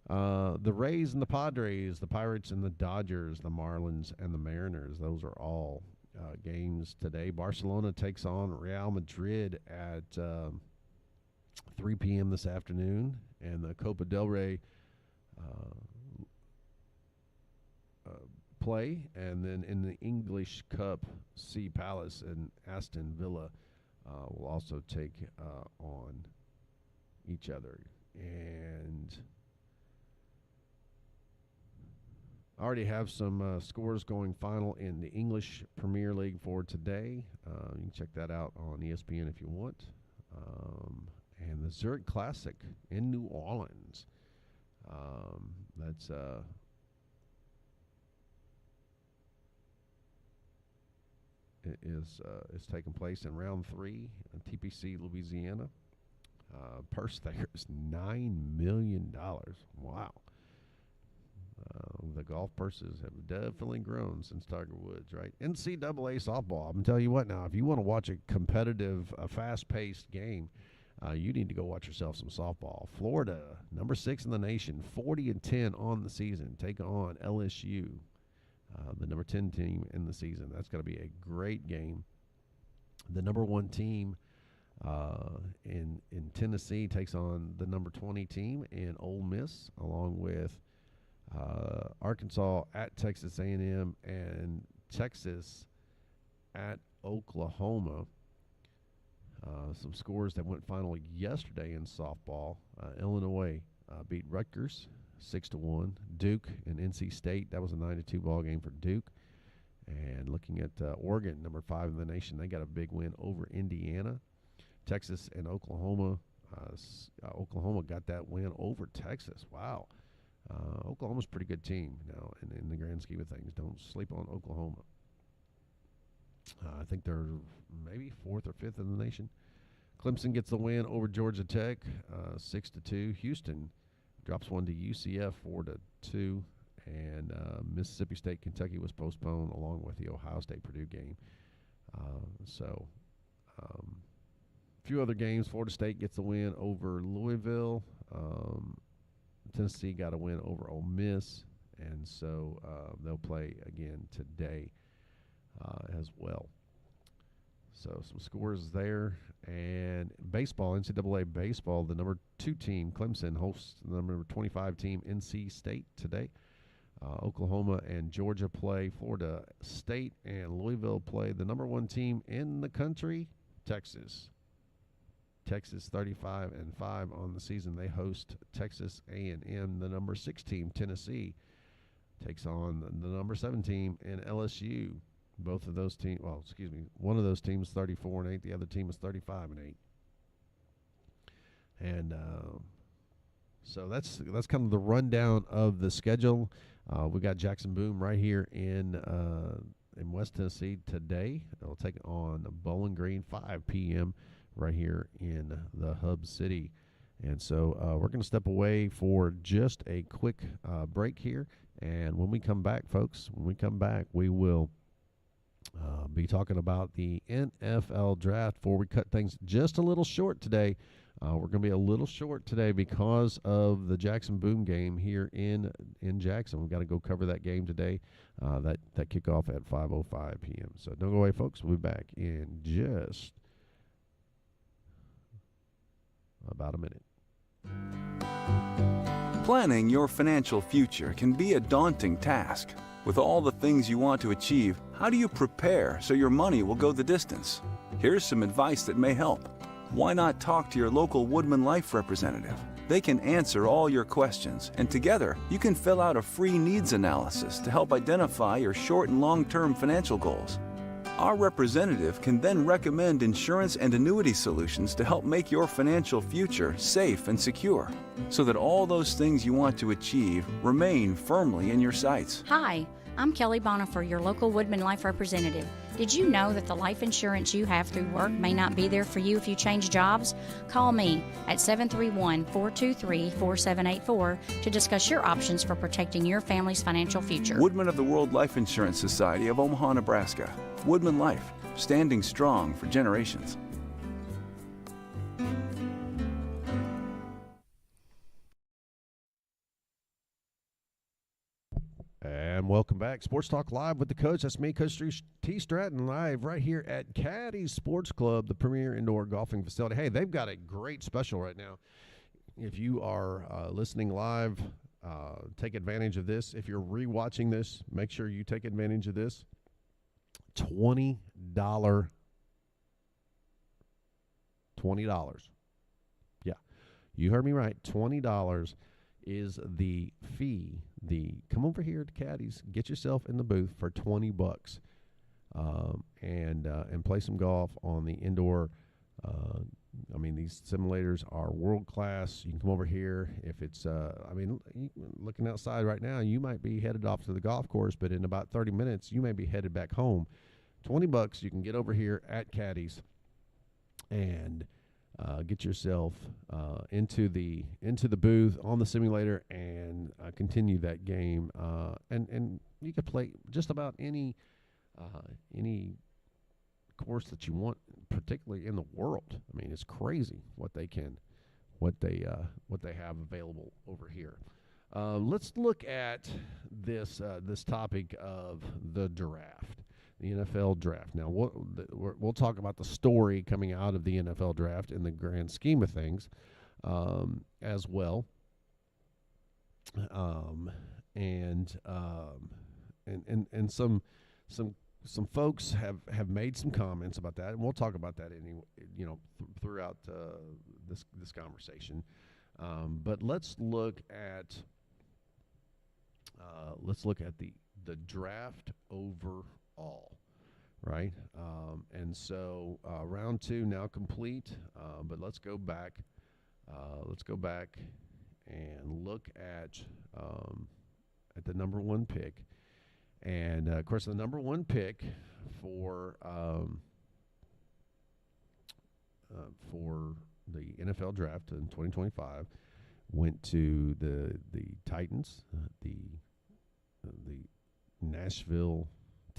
The Rays and the Padres, the Pirates and the Dodgers, the Marlins and the Mariners. Those are all games today. Barcelona takes on Real Madrid at 3 p.m. this afternoon, and the Copa del Rey play. And then in the English Cup, Sea Palace and Aston Villa will also take on each other. And I already have some scores going final in the English Premier League for today. You can check that out on ESPN if you want. And the Zurich Classic in New Orleans. That's is taking place in round 3 in TPC Louisiana. Purse there is $9 million. Wow. The golf purses have definitely grown since Tiger Woods, right? NCAA softball. I'm telling you what now, if you want to watch a competitive, fast-paced game, you need to go watch yourself some softball. Florida, number 6 in the nation, 40-10 on the season, take on LSU, the number 10 team in the season. That's going to be a great game. The number 1 team in Tennessee takes on the number 20 team in Ole Miss, along with Arkansas at Texas A&M and Texas at Oklahoma. Some scores that went final yesterday in softball. Illinois beat Rutgers 6-1. Duke and NC State, that was a 9-2 ball game for Duke. And looking at Oregon, number 5 in the nation, they got a big win over Indiana. Texas and Oklahoma. Oklahoma got that win over Texas. Wow. Oklahoma's a pretty good team now in the grand scheme of things. Don't sleep on Oklahoma. I think they're maybe 4th or 5th in the nation. Clemson gets the win over Georgia Tech, 6-2. Houston drops one to UCF, 4-2. And Mississippi State, Kentucky was postponed along with the Ohio State-Purdue game. A few other games. Florida State gets the win over Louisville. Tennessee got a win over Ole Miss, and so they'll play again today as well. So some scores there. And baseball, NCAA baseball, the number 2 team, Clemson, hosts the number 25 team, NC State, today. Oklahoma and Georgia play. Florida State and Louisville play. The number 1 team in the country, Texas. Texas 35-5 on the season. They host Texas A&M. The number 6 team, Tennessee, takes on the number 7 team in LSU. Both of those teams, one of those teams 34-8. The other team is 35-8. And so that's kind of the rundown of the schedule. We got Jackson Boom right here in West Tennessee today. They'll take on Bowling Green, 5 p.m. right here in the Hub City. And so we're going to step away for just a quick break here. And when we come back, folks, we will be talking about the NFL draft. Before we cut things just a little short today, we're going to be a little short today because of the Jackson Boom game here in Jackson. We've got to go cover that game today. That kickoff at 5:05 p.m. So don't go away, folks. We'll be back in just about a minute. Planning your financial future can be a daunting task. With all the things you want to achieve, how do you prepare so your money will go the distance? Here's some advice that may help. Why not talk to your local Woodman Life representative? They can answer all your questions, and together you can fill out a free needs analysis to help identify your short and long-term financial goals. Our representative can then recommend insurance and annuity solutions to help make your financial future safe and secure, so that all those things you want to achieve remain firmly in your sights. Hi, I'm Kelly Bonifer, your local Woodman Life representative. Did you know that the life insurance you have through work may not be there for you if you change jobs? Call me at 731-423-4784 to discuss your options for protecting your family's financial future. Woodman of the World Life Insurance Society of Omaha, Nebraska. Woodman Life, standing strong for generations. And welcome back. Sports Talk Live with the coach. That's me, Coach T. Stratton, live right here at Caddy's Sports Club, the premier indoor golfing facility. Hey, they've got a great special right now. If you are listening live, take advantage of this. If you're rewatching this, make sure you take advantage of this. $20. Yeah, you heard me right. $20 is the fee. Come over here to Caddy's, get yourself in the booth for $20, and play some golf on the indoor. These simulators are world class. You can come over here. If it's, looking outside right now, you might be headed off to the golf course, but in about 30 minutes, you may be headed back home. $20, you can get over here at Caddy's and get yourself into the booth on the simulator and continue that game. And you can play just about any course that you want, particularly in the world. I mean, it's crazy what they have available over here. Let's look at this topic of the draft. The NFL draft. Now, we'll talk about the story coming out of the NFL draft in the grand scheme of things, as well. And some folks have made some comments about that, and we'll talk about that throughout this conversation. But let's look at the draft overall, right? And so round 2 now complete, but let's go back and look at the number 1 pick. And of course, the number 1 pick for the NFL draft in 2025 went to the Titans, the Nashville,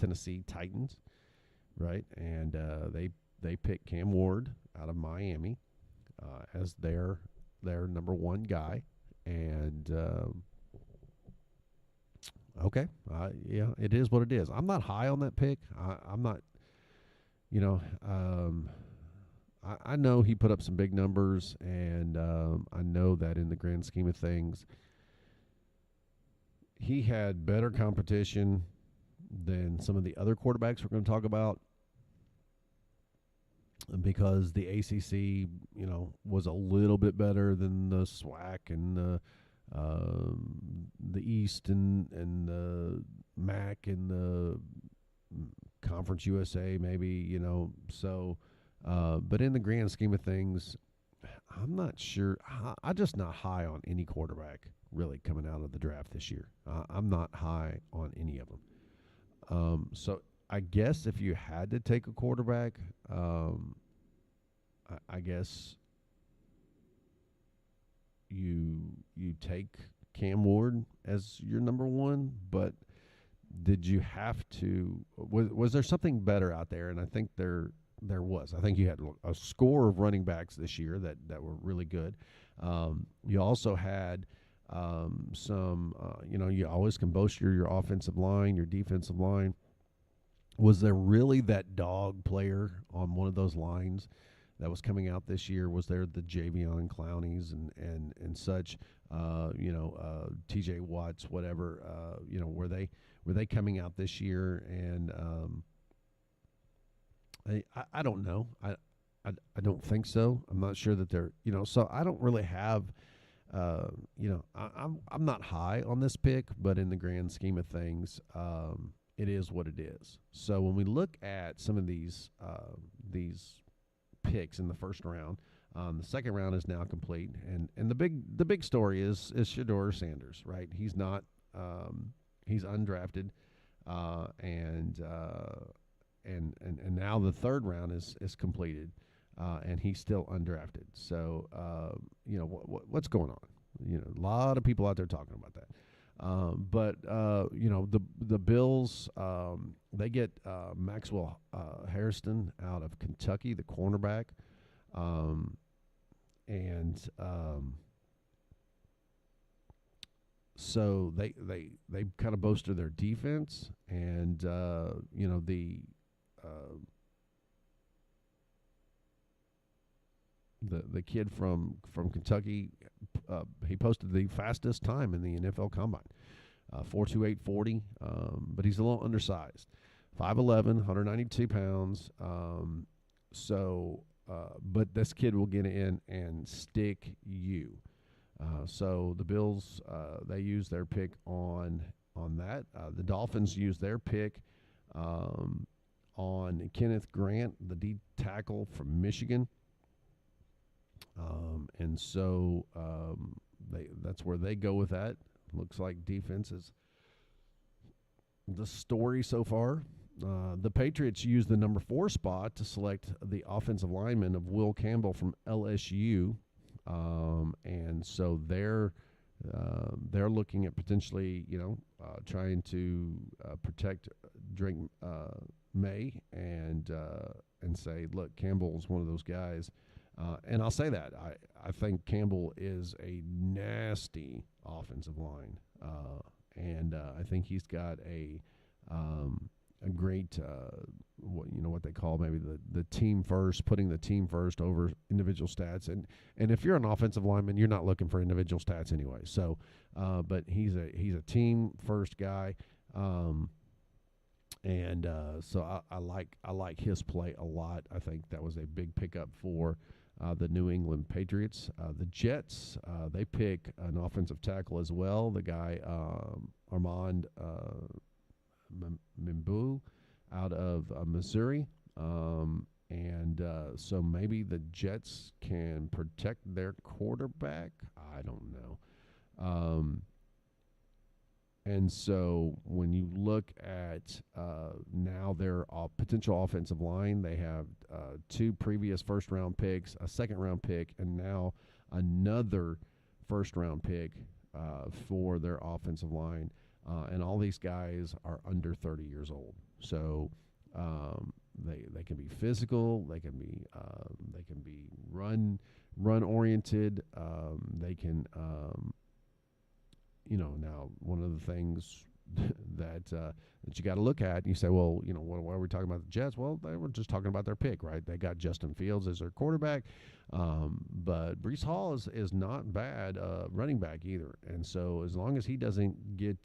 Tennessee Titans, right? And they picked Cam Ward out of Miami as their number 1 guy. And okay, yeah, it is what it is. I'm not high on that pick. I'm not, I know he put up some big numbers, and I know that in the grand scheme of things, he had better competition than some of the other quarterbacks we're going to talk about, because the ACC, was a little bit better than the SWAC and the East and the MAC and the Conference USA, maybe, so. But in the grand scheme of things, I'm not sure. I'm just not high on any quarterback really coming out of the draft this year. I'm not high on any of them. So I guess if you had to take a quarterback, I guess you take Cam Ward as your number 1. But did you have to? Was there something better out there? And I think there was. I think you had a score of running backs this year that were really good. You also had some, you always can boast your offensive line, your defensive line. Was there really that dog player on one of those lines that was coming out this year? Was there the Javion Clowneys and such, TJ Watts, whatever, were they coming out this year? And I don't know. I don't think so. I'm not sure that they're, so I don't really have, I'm not high on this pick, but in the grand scheme of things, it is what it is. So when we look at some of these picks in the first round, the second round is now complete, and the big story is Shedeur Sanders, right? He's not, he's undrafted, and now the third round is completed, and he's still undrafted. So what's going on? A lot of people out there talking about that. But the Bills, they get Maxwell Hairston out of Kentucky, the cornerback, so they kind of boasted their defense, and the kid from Kentucky, he posted the fastest time in the NFL Combine, 4.2840, but he's a little undersized, 5'11", 192 pounds. But this kid will get in and stick you. So the Bills, they use their pick on that. The Dolphins use their pick on Kenneth Grant, the D tackle from Michigan. And so that's where they go with that. Looks like defense is the story so far. The Patriots used the number 4 spot to select the offensive lineman of Will Campbell from LSU, and so they're looking at potentially trying to protect Drake May and say, look, Campbell's one of those guys. And I'll say that I think Campbell is a nasty offensive line, and I think he's got a great what they call maybe the team first, putting the team first over individual stats. And if you're an offensive lineman, you're not looking for individual stats anyway. So, but he's a team first guy. So I like his play a lot. I think that was a big pickup for the New England Patriots. The Jets, they pick an offensive tackle as well. The guy Armand Mimbu out of Missouri. So maybe the Jets can protect their quarterback. I don't know. And so when you look at now their potential offensive line, they have 2 previous first-round picks, a second-round pick, and now another first-round pick for their offensive line. And all these guys are under 30 years old. So they can be physical, they can be run-oriented, they can now one of the things that you got to look at, you say, well, why are we talking about the Jets? Well, they were just talking about their pick, right? They got Justin Fields as their quarterback, but Breece Hall is not bad running back either. And so as long as he doesn't get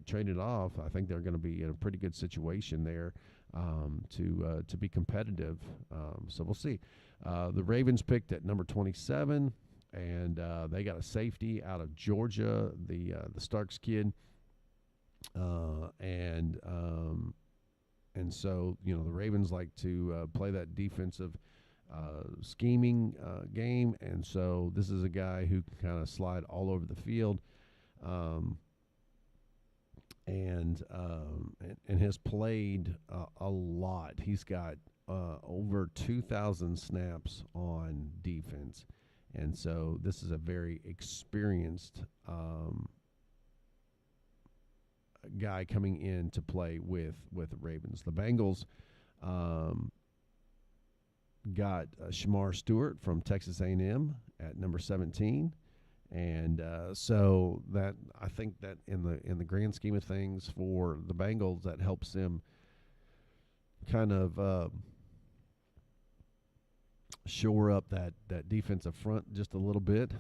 traded off, I think they're going to be in a pretty good situation there to be competitive. So we'll see. The Ravens picked at number 27. And they got a safety out of Georgia, the Starks kid, and so the Ravens like to play that defensive scheming game, and so this is a guy who can kind of slide all over the field, and has played a lot. He's got over 2,000 snaps on defense. And so this is a very experienced guy coming in to play with the Ravens. The Bengals got Shamar Stewart from Texas A&M at number 17. And so that I think that in the grand scheme of things for the Bengals, that helps them kind of shore up that defensive front just a little bit.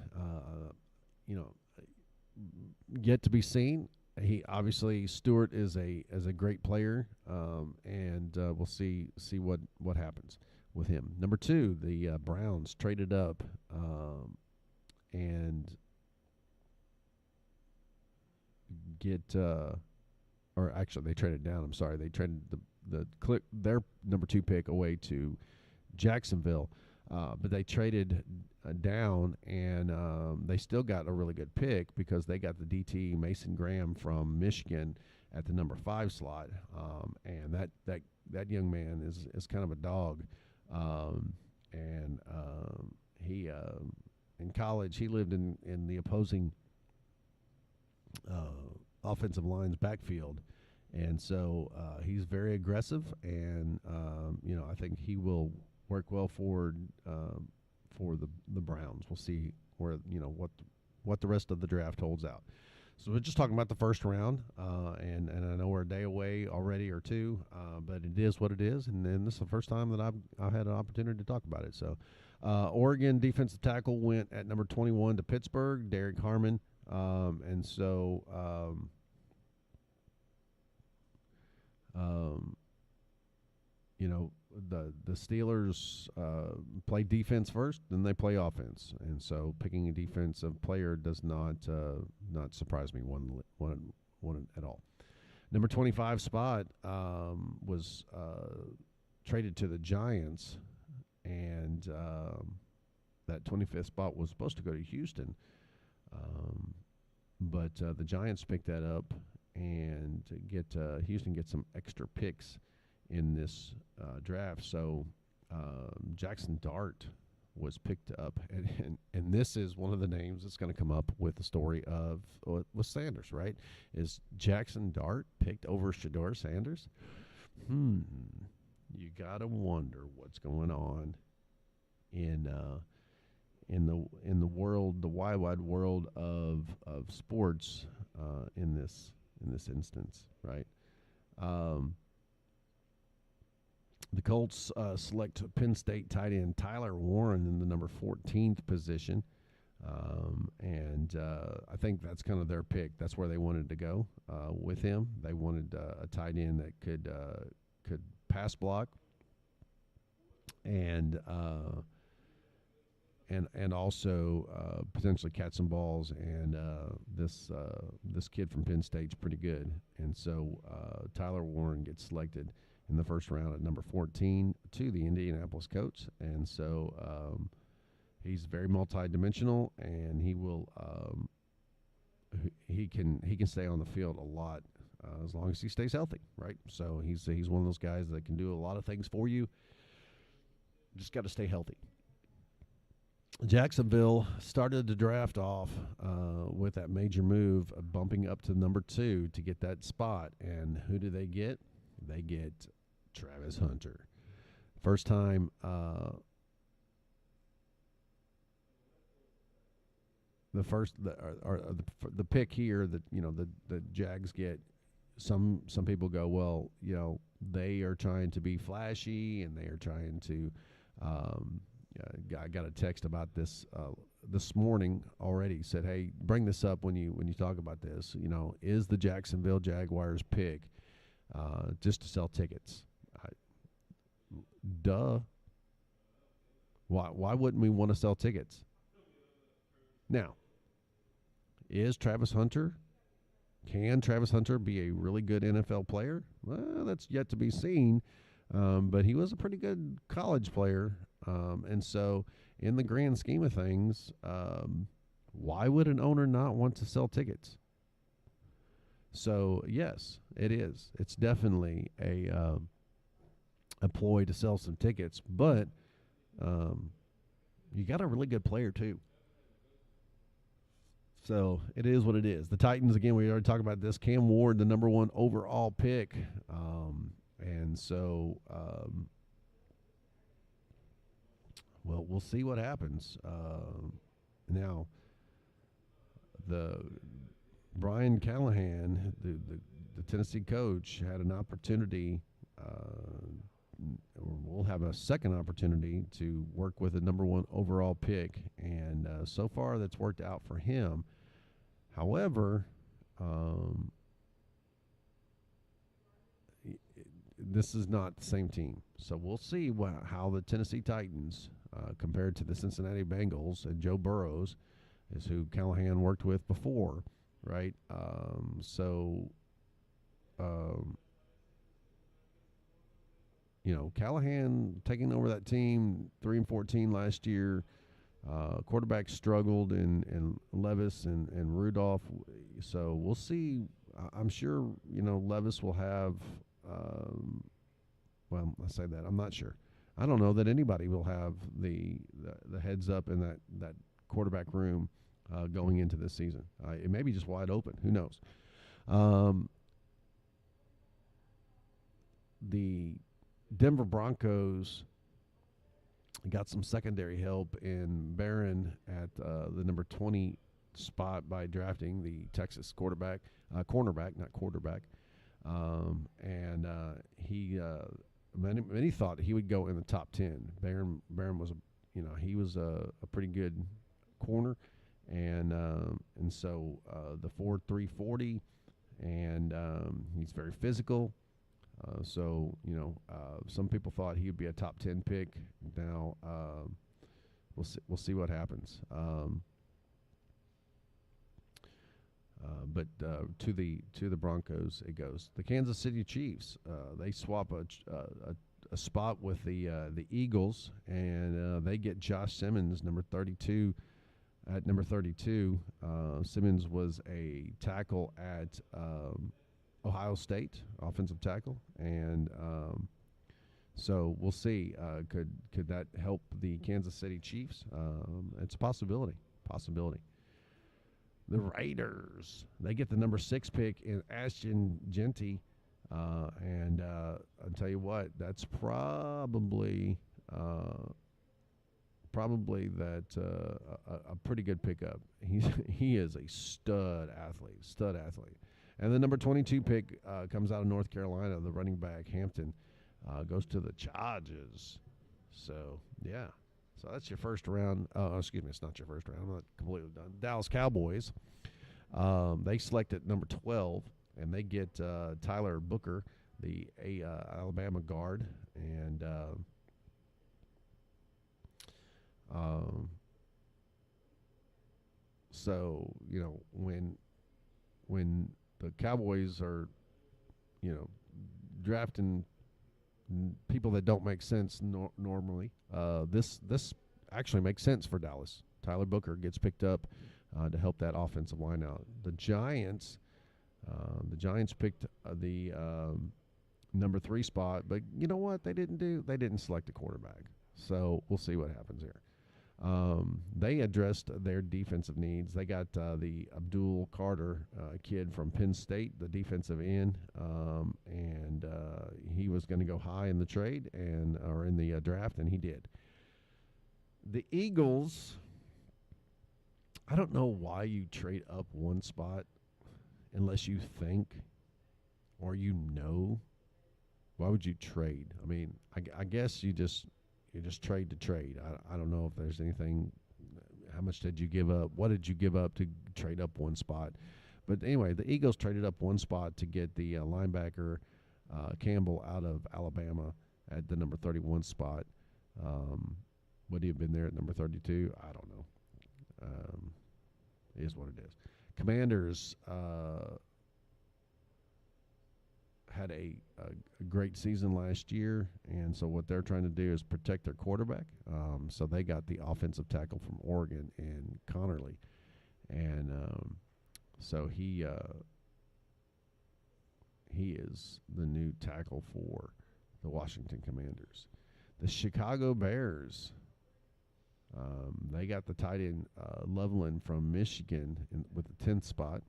Yet to be seen he obviously Stewart is a great player, and we'll see what happens with him. Number 2, the Browns traded up and get or actually they traded down. I'm sorry, they traded their number 2 pick away to Jacksonville, but they traded down, and they still got a really good pick because they got the DT Mason Graham from Michigan at the number 5 slot, and that young man is kind of a dog, and he in college he lived in the opposing offensive line's backfield, and so he's very aggressive, and I think he will work well for the Browns. We'll see where what the rest of the draft holds out. So we're just talking about the first round, and I know we're a day away already or two, but it is what it is, and this is the first time that I've had an opportunity to talk about it. So Oregon defensive tackle went at number 21 to Pittsburgh, Derek Harmon, and so the Steelers play defense first, then they play offense, and so picking a defensive player does not surprise me one at all. Number 25 spot was traded to the Giants, and that 25th spot was supposed to go to Houston, but the Giants picked that up and Houston gets some extra picks in this draft. So Jackson Dart was picked up, and this is one of the names that's going to come up with the story of with Sanders, right? Is Jackson Dart picked over Shedeur Sanders? You gotta wonder what's going on in the world, the wide world of sports in this instance, right? The Colts select Penn State tight end Tyler Warren in the number 14th position, and I think that's kind of their pick. That's where they wanted to go with him. They wanted a tight end that could pass block and also potentially catch some balls. And this kid from Penn State's pretty good, and so Tyler Warren gets selected in the first round at number 14 to the Indianapolis Colts, and so he's very multi-dimensional, and he will he can stay on the field a lot as long as he stays healthy, right? So he's one of those guys that can do a lot of things for you. Just got to stay healthy. Jacksonville started the draft off with that major move, bumping up to number 2 to get that spot, and who do they get? They get Travis Hunter. First time the pick here that the Jags get. Some people go, well, they are trying to be flashy, and they are trying to I got a text about this this morning already. Said, hey, bring this up when you talk about this. Is the Jacksonville Jaguars pick just to sell tickets? Duh. Why wouldn't we want to sell tickets? Now, is Travis Hunter? Can Travis Hunter be a really good NFL player? Well, that's yet to be seen. But he was a pretty good college player. And so in the grand scheme of things, why would an owner not want to sell tickets? So, yes, it is. It's definitely a ploy to sell some tickets, but you got a really good player too. So it is what it is. The Titans, again, we already talked about this. Cam Ward, the number 1 overall pick. And so, well, we'll see what happens. Now, the Brian Callahan, the Tennessee coach, had an opportunity, we'll have a second opportunity to work with a number 1 overall pick, and so far that's worked out for him. However, this is not the same team. So we'll see how the Tennessee Titans, compared to the Cincinnati Bengals, and Joe Burrows is who Callahan worked with before, right? Callahan taking over that team, 3-14 last year. Quarterback struggled in Levis and Rudolph. So we'll see. I'm sure, Levis will have well, I say that. I'm not sure. I don't know that anybody will have the heads up in that quarterback room going into this season. It may be just wide open. Who knows? The Denver Broncos got some secondary help in Barron at the number 20 spot by drafting the Texas cornerback, not quarterback. Many thought he would go in the top 10. Barron was he was a pretty good corner, and so the 4.3 40, and he's very physical. Some people thought he would be a top 10 pick. Now we'll see what happens. But to the Broncos it goes. The Kansas City Chiefs, they swap a spot with the Eagles, and they get Josh Simmons, number 32. At number 32, Simmons was a tackle at Ohio State, offensive tackle, and so we'll see. Could that help the Kansas City Chiefs? It's a possibility. The Raiders, they get the number 6 pick in Ashton Genty, and I'll tell you what, that's probably that a pretty good pickup. He is a stud athlete. And the number 22 pick comes out of North Carolina. The running back Hampton goes to the Chargers. So yeah. So that's your first round. Excuse me, it's not your first round. I'm not completely done. Dallas Cowboys, they selected number 12, and they get Tyler Booker, the Alabama guard, and so when the Cowboys are drafting people that don't make sense normally, this actually makes sense for Dallas. Tyler Booker gets picked up to help that offensive line out. The Giants picked the number 3 spot, but you know what they didn't do? They didn't select a quarterback. So we'll see what happens here. They addressed their defensive needs. They got the Abdul Carter kid from Penn State, the defensive end, and he was going to go high in the trade or in the draft, and he did. The Eagles, I don't know why you trade up one spot unless you think or why would you trade? I mean, I guess you just trade to trade. I don't know if there's anything. How much did you give up? What did you give up to trade up one spot? But anyway, the Eagles traded up one spot to get the linebacker Campbell out of Alabama at the number 31 spot. Would he have been there at number 32? I don't know. It is what it is. Commanders had a great season last year, and so what they're trying to do is protect their quarterback. So they got the offensive tackle from Oregon in Connerly, and so he is the new tackle for the Washington Commanders. The Chicago Bears, they got the tight end Loveland from Michigan with the 10th spot,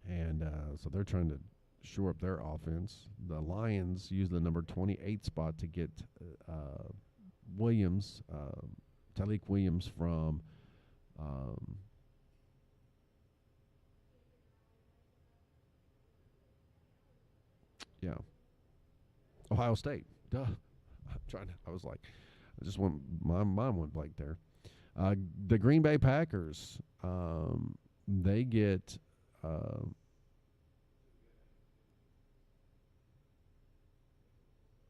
and so they're trying to shore up their offense. The Lions use the number 28 spot to get Williams, Tyleik Williams from Ohio State. Duh. My mind went blank there. The Green Bay Packers, they get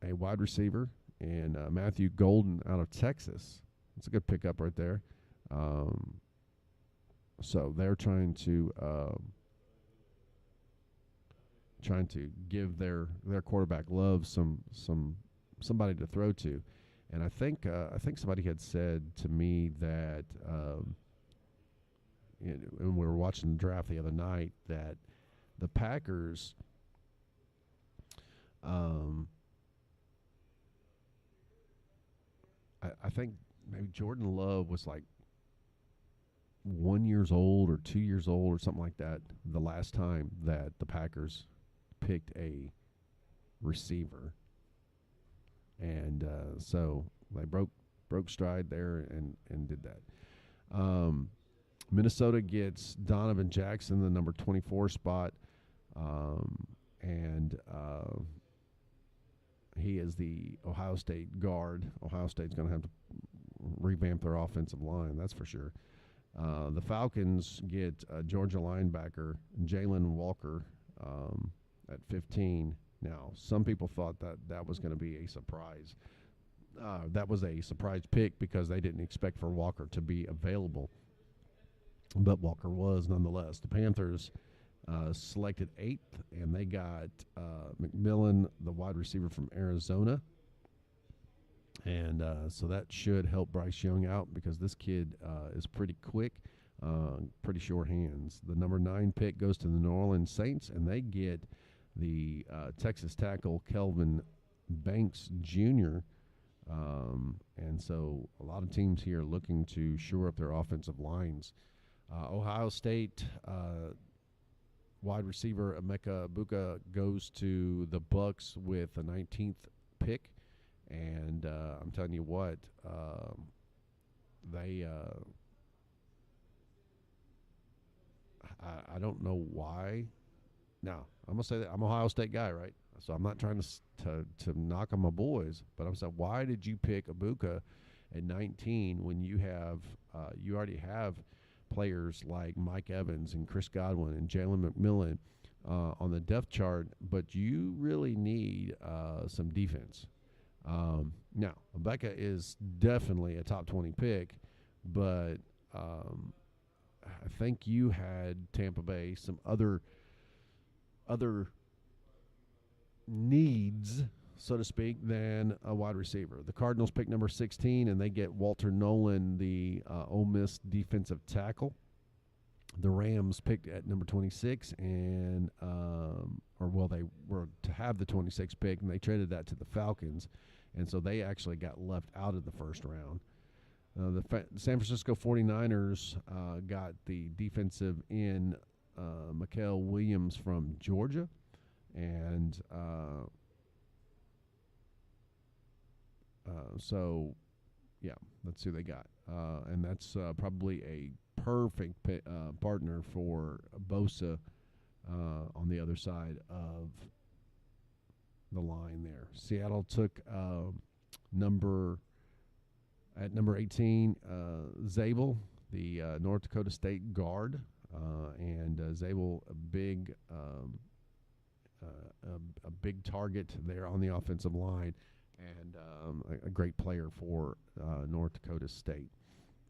a wide receiver, and Matthew Golden out of Texas. It's a good pickup right there. So they're trying to give their quarterback Love somebody to throw to, and I think somebody had said to me that when we were watching the draft the other night that the Packers I think maybe Jordan Love was like 1 year old or 2 years old or something like that the last time that the Packers picked a receiver, and so they broke stride there and did that. Minnesota gets Donovan Jackson, the number 24 spot, and he is the Ohio State guard. Ohio State's going to have to revamp their offensive line, that's for sure. The Falcons get Georgia linebacker Jalen Walker at 15. Now, some people thought that was going to be a surprise. That was a surprise pick because they didn't expect for Walker to be available. But Walker was nonetheless. The Panthers selected 8th, and they got McMillan, the wide receiver from Arizona. And so that should help Bryce Young out because this kid is pretty quick, pretty sure hands. The number 9 pick goes to the New Orleans Saints, and they get the Texas tackle Kelvin Banks Jr., and so a lot of teams here are looking to shore up their offensive lines. Ohio State wide receiver Emeka Egbuka goes to the Bucks with the 19th pick, and I'm telling you what, they I don't know why. Now, I'm gonna say that I'm an Ohio State guy, right? So I'm not trying to knock on my boys, but I'm saying, why did you pick Egbuka at 19 when you have you already have players like Mike Evans and Chris Godwin and Jalen McMillan on the depth chart, but you really need some defense. Now, Egbuka is definitely a top 20 pick, but I think you had Tampa Bay some other needs, so to speak, than a wide receiver. The Cardinals pick number 16, and they get Walter Nolan, the Ole Miss defensive tackle. The Rams picked at number 26, and they were to have the 26th pick, and they traded that to the Falcons, and so they actually got left out of the first round. The San Francisco 49ers got the defensive end Mikael Williams from Georgia, and so, yeah, that's who they got. And that's probably a perfect partner for Bosa on the other side of the line there. Seattle took number 18, Zabel, the North Dakota State guard, and Zabel, a big target there on the offensive line, and a great player for North Dakota State.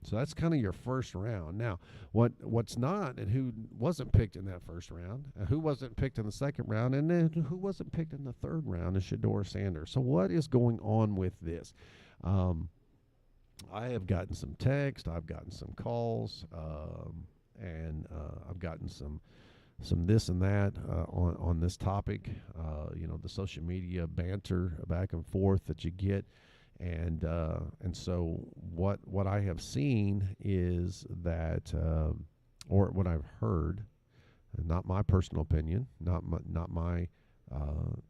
So that's kind of your first round. Now, what's not, and who wasn't picked in that first round, who wasn't picked in the second round, and then who wasn't picked in the third round is Shedeur Sanders. So what is going on with this? I have gotten some text, I've gotten some calls, and I've gotten some this and that on this topic. The social media banter back and forth that you get, and so what I have seen is that, or what I've heard, not my personal opinion, not my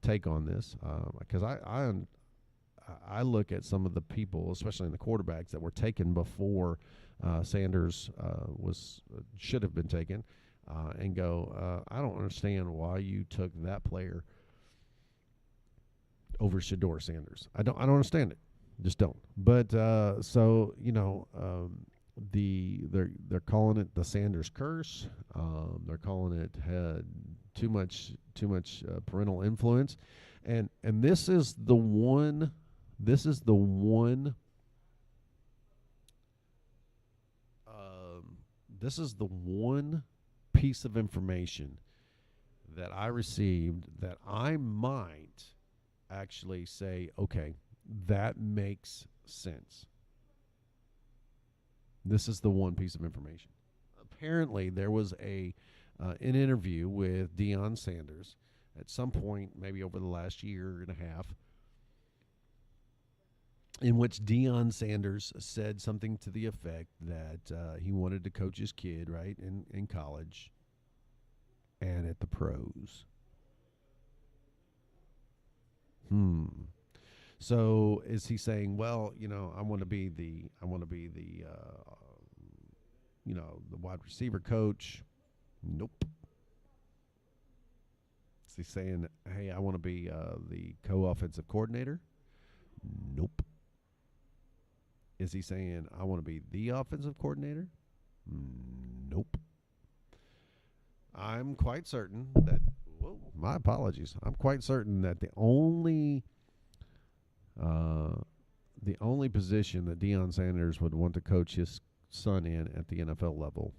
take on this, because I look at some of the people, especially in the quarterbacks that were taken before Sanders should have been taken, and go, I don't understand why you took that player over Shedeur Sanders. I don't understand it, just don't. But they're calling it the Sanders curse. They're calling it too much parental influence. And this is the one. This is the one. This is the one piece of information that I received that I might actually say, okay, that makes sense. This is the one piece of information. Apparently, there was an interview with Deion Sanders at some point, maybe over the last year and a half, in which Deion Sanders said something to the effect that he wanted to coach his kid, right, in college and at the pros. So is he saying, well, I want to be the the wide receiver coach? Nope. Is he saying, hey, I want to be the co-offensive coordinator? Nope. Is he saying, I want to be the offensive coordinator? Nope. I'm quite certain that, my apologies. I'm quite certain that the only position that Deion Sanders would want to coach his son in at the NFL level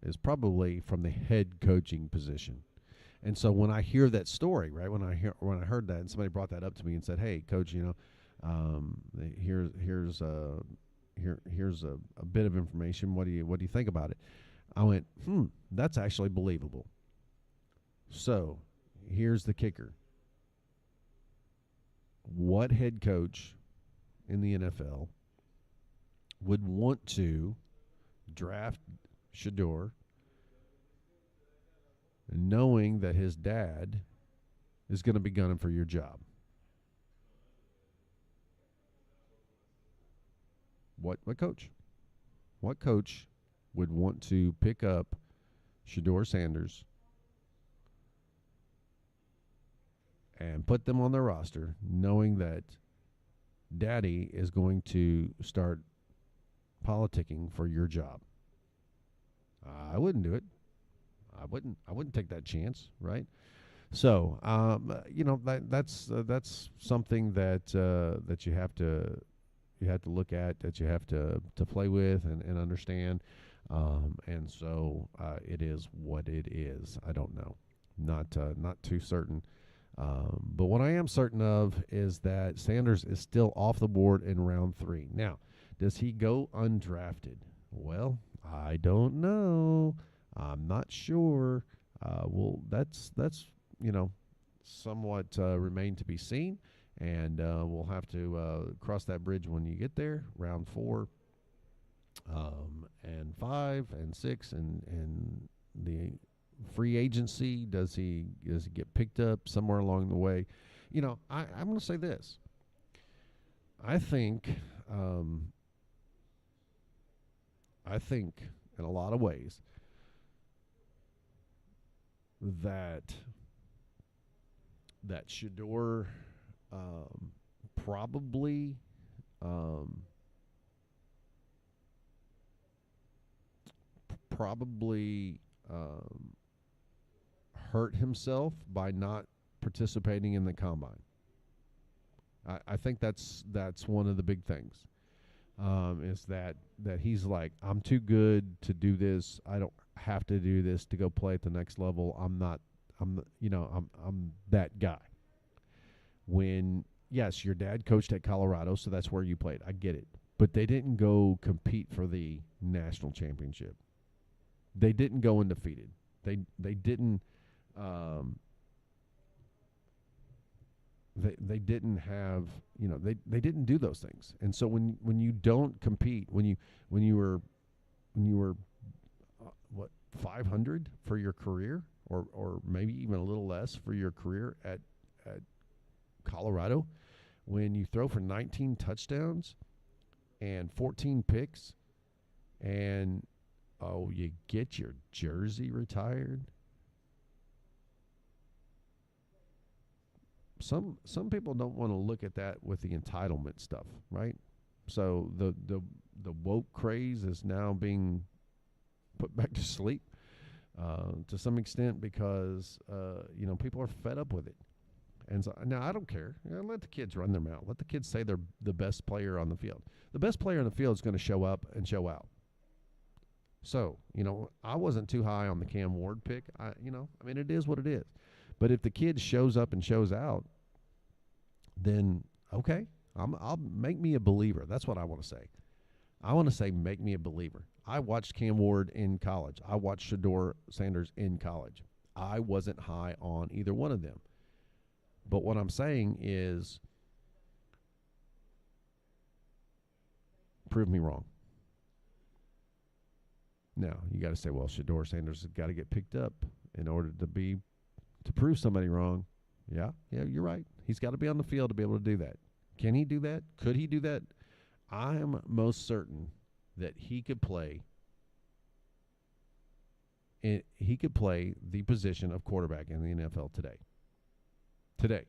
is probably from the head coaching position. And so when I hear that story, right, when I heard that and somebody brought that up to me and said, hey, coach, here's a bit of information. What do you think about it? I went, that's actually believable. So here's the kicker. What head coach in the NFL would want to draft Shedeur knowing that his dad is going to be gunning for your job? What coach? What coach would want to pick up Shedeur Sanders and put them on their roster knowing that daddy is going to start politicking for your job? I wouldn't do it. I wouldn't take that chance, right? So, that's something that you have to look at, that you have to play with and understand. And so it is what it is. I don't know. Not too certain. But what I am certain of is that Sanders is still off the board in round 3. Now, does he go undrafted? Well, I don't know. I'm not sure. Well, that's somewhat remain to be seen, and we'll have to cross that bridge when you get there. Round 4, and 5 and 6, and the free agency. Does he get picked up somewhere along the way? I'm going to say this. I think in a lot of ways that Shedeur probably hurt himself by not participating in the combine. I think that's one of the big things. Is that he's like, I'm too good to do this. I don't have to do this to go play at the next level. I'm that guy. When, yes, your dad coached at Colorado, so that's where you played. I get it. But they didn't go compete for the national championship. They didn't go undefeated. They didn't they didn't have, they didn't do those things. And so when you don't compete, when you were 500 for your career, or maybe even a little less for your career at Colorado, when you throw for 19 touchdowns and 14 picks, and you get your jersey retired. Some people don't want to look at that with the entitlement stuff, right? So the woke craze is now being put back to sleep to some extent, because people are fed up with it. And so now I don't care. Let the kids run their mouth. Let the kids say they're the best player on the field. The best player on the field is going to show up and show out. So, I wasn't too high on the Cam Ward pick. It is what it is. But if the kid shows up and shows out, then okay, I'll make me a believer. That's what I want to say. I want to say make me a believer. I watched Cam Ward in college. I watched Shedeur Sanders in college. I wasn't high on either one of them. But what I'm saying is prove me wrong. Now, you got to say, well, Shedeur Sanders has got to get picked up in order to prove somebody wrong. Yeah, you're right. He's got to be on the field to be able to do that. Can he do that? Could he do that? I am most certain that he could play the position of quarterback in the NFL today. Today.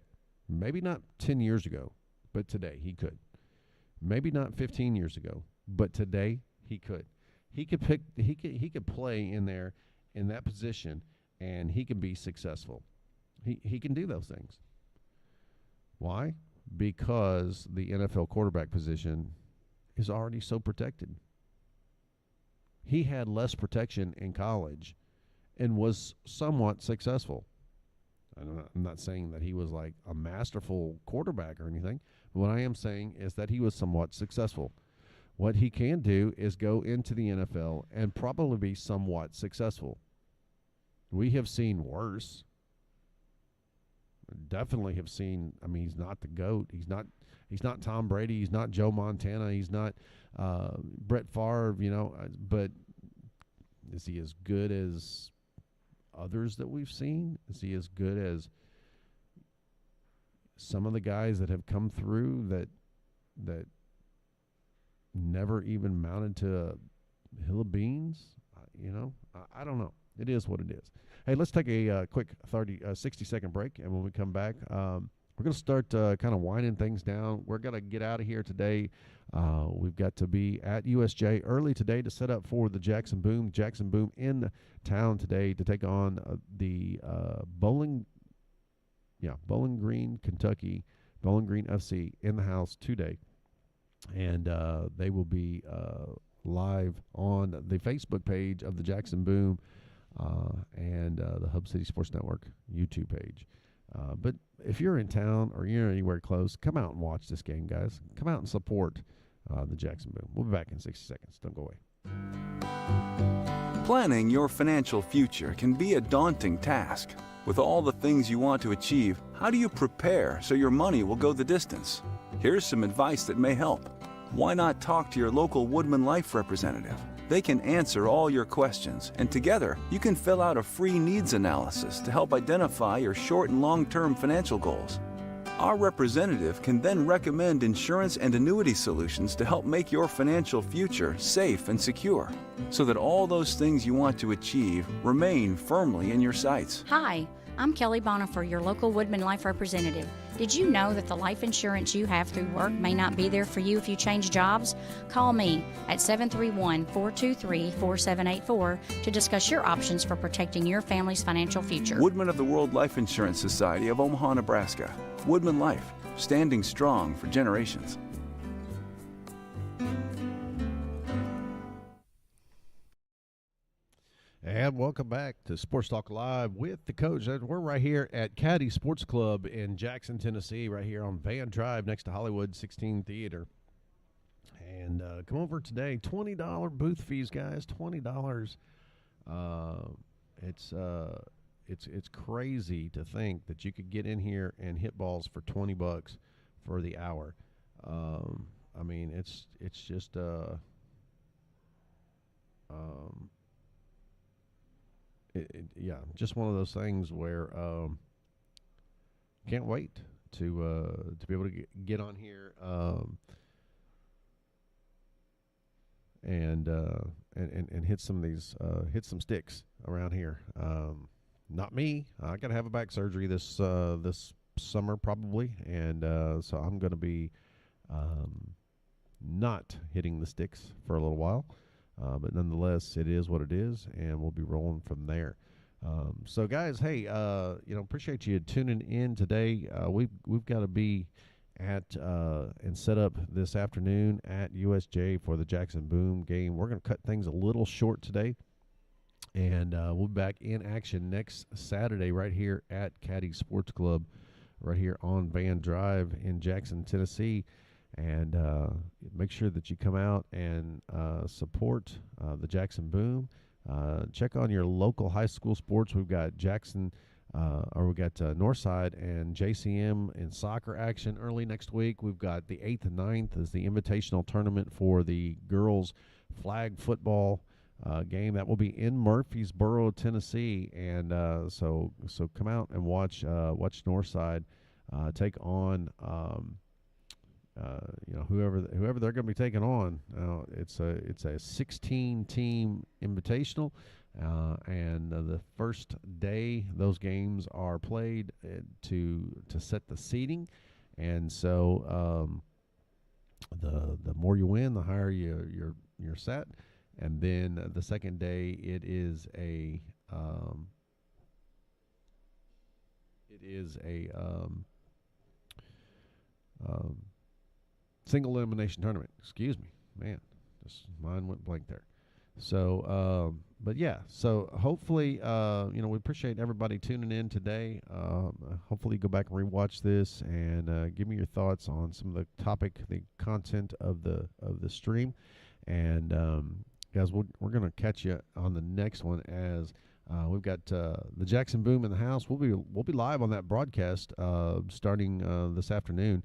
Maybe not 10 years ago, but today he could. Maybe not 15 years ago, but today he could. He could play in there in that position, and he can be successful. He can do those things. Why? Because the NFL quarterback position is already so protected. He had less protection in college and was somewhat successful. I'm not saying that he was like a masterful quarterback or anything. What I am saying is that he was somewhat successful. What he can do is go into the NFL and probably be somewhat successful. We have seen worse. Definitely have seen. He's not the GOAT. He's not Tom Brady. He's not Joe Montana. He's not Brett Favre. But is he as good as others that we've seen? Is he as good as some of the guys that have come through that never even mounted to a hill of beans? I don't know. It is what it is. Hey, let's take a quick 60-second break, and when we come back, we're going to start kind of winding things down. We're going to get out of here today. We've got to be at USJ early today to set up for the Jackson Boom. Jackson Boom in town today to take on the Bowling Green, Kentucky, Bowling Green FC in the house today. And they will be live on the Facebook page of the Jackson Boom and the Hub City Sports Network YouTube page. But if you're in town or you're anywhere close, come out and watch this game, guys. Come out and support the Jackson Boom. We'll be back in 60 seconds. Don't go away. Planning your financial future can be a daunting task. With all the things you want to achieve, how do you prepare so your money will go the distance? Here's some advice that may help. Why not talk to your local Woodman Life representative? They can answer all your questions, and together you can fill out a free needs analysis to help identify your short and long-term financial goals. Our representative can then recommend insurance and annuity solutions to help make your financial future safe and secure, so that all those things you want to achieve remain firmly in your sights. Hi, I'm Kelly Bonifer, your local Woodman Life representative. Did you know that the life insurance you have through work may not be there for you if you change jobs? Call me at 731-423-4784 to discuss your options for protecting your family's financial future. Woodman of the World Life Insurance Society of Omaha, Nebraska. Woodman Life, standing strong for generations. And welcome back to Sports Talk Live with the coach. We're right here at Caddy Sports Club in Jackson, Tennessee, right here on Van Drive next to Hollywood 16 Theater. And come over today. $20 booth fees, guys. $20. It's crazy to think that you could get in here and hit balls for $20 for the hour. It's just just one of those things where can't wait to be able to get on here and hit some of these hit some sticks around here. Not me. I got to have a back surgery this summer probably, and so I'm going to be not hitting the sticks for a little while. But nonetheless, it is what it is, and we'll be rolling from there. So guys, hey, appreciate you tuning in today. We've got to be at and set up this afternoon at USJ for the Jackson Boom game. We're going to cut things a little short today, and we'll be back in action next Saturday right here at Caddy Sports Club, right here on Van Drive in Jackson, Tennessee. And make sure that you come out and support the Jackson Boom. Check on your local high school sports. We've got Jackson, Northside and JCM in soccer action early next week. We've got the 8th and 9th is the invitational tournament for the girls flag football game that will be in Murfreesboro, Tennessee. And so come out and watch Northside take on whoever they're going to be taking on. It's a 16-team invitational, and the first day those games are played to set the seeding, and so the more you win, the higher you're set, and then the second day it is a single elimination tournament. Excuse me, man, just mine went blank there. So, but yeah, so hopefully, we appreciate everybody tuning in today. Hopefully, go back and rewatch this and give me your thoughts on some of the content of the stream. And guys, we're gonna catch you on the next one as we've got the Jackson Boom in the house. We'll be live on that broadcast starting this afternoon.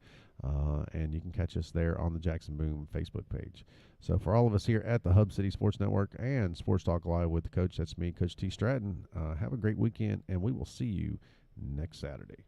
And you can catch us there on the Jackson Boom Facebook page. So for all of us here at the Hub City Sports Network and Sports Talk Live with the coach, that's me, Coach T. Stratton, have a great weekend, and we will see you next Saturday.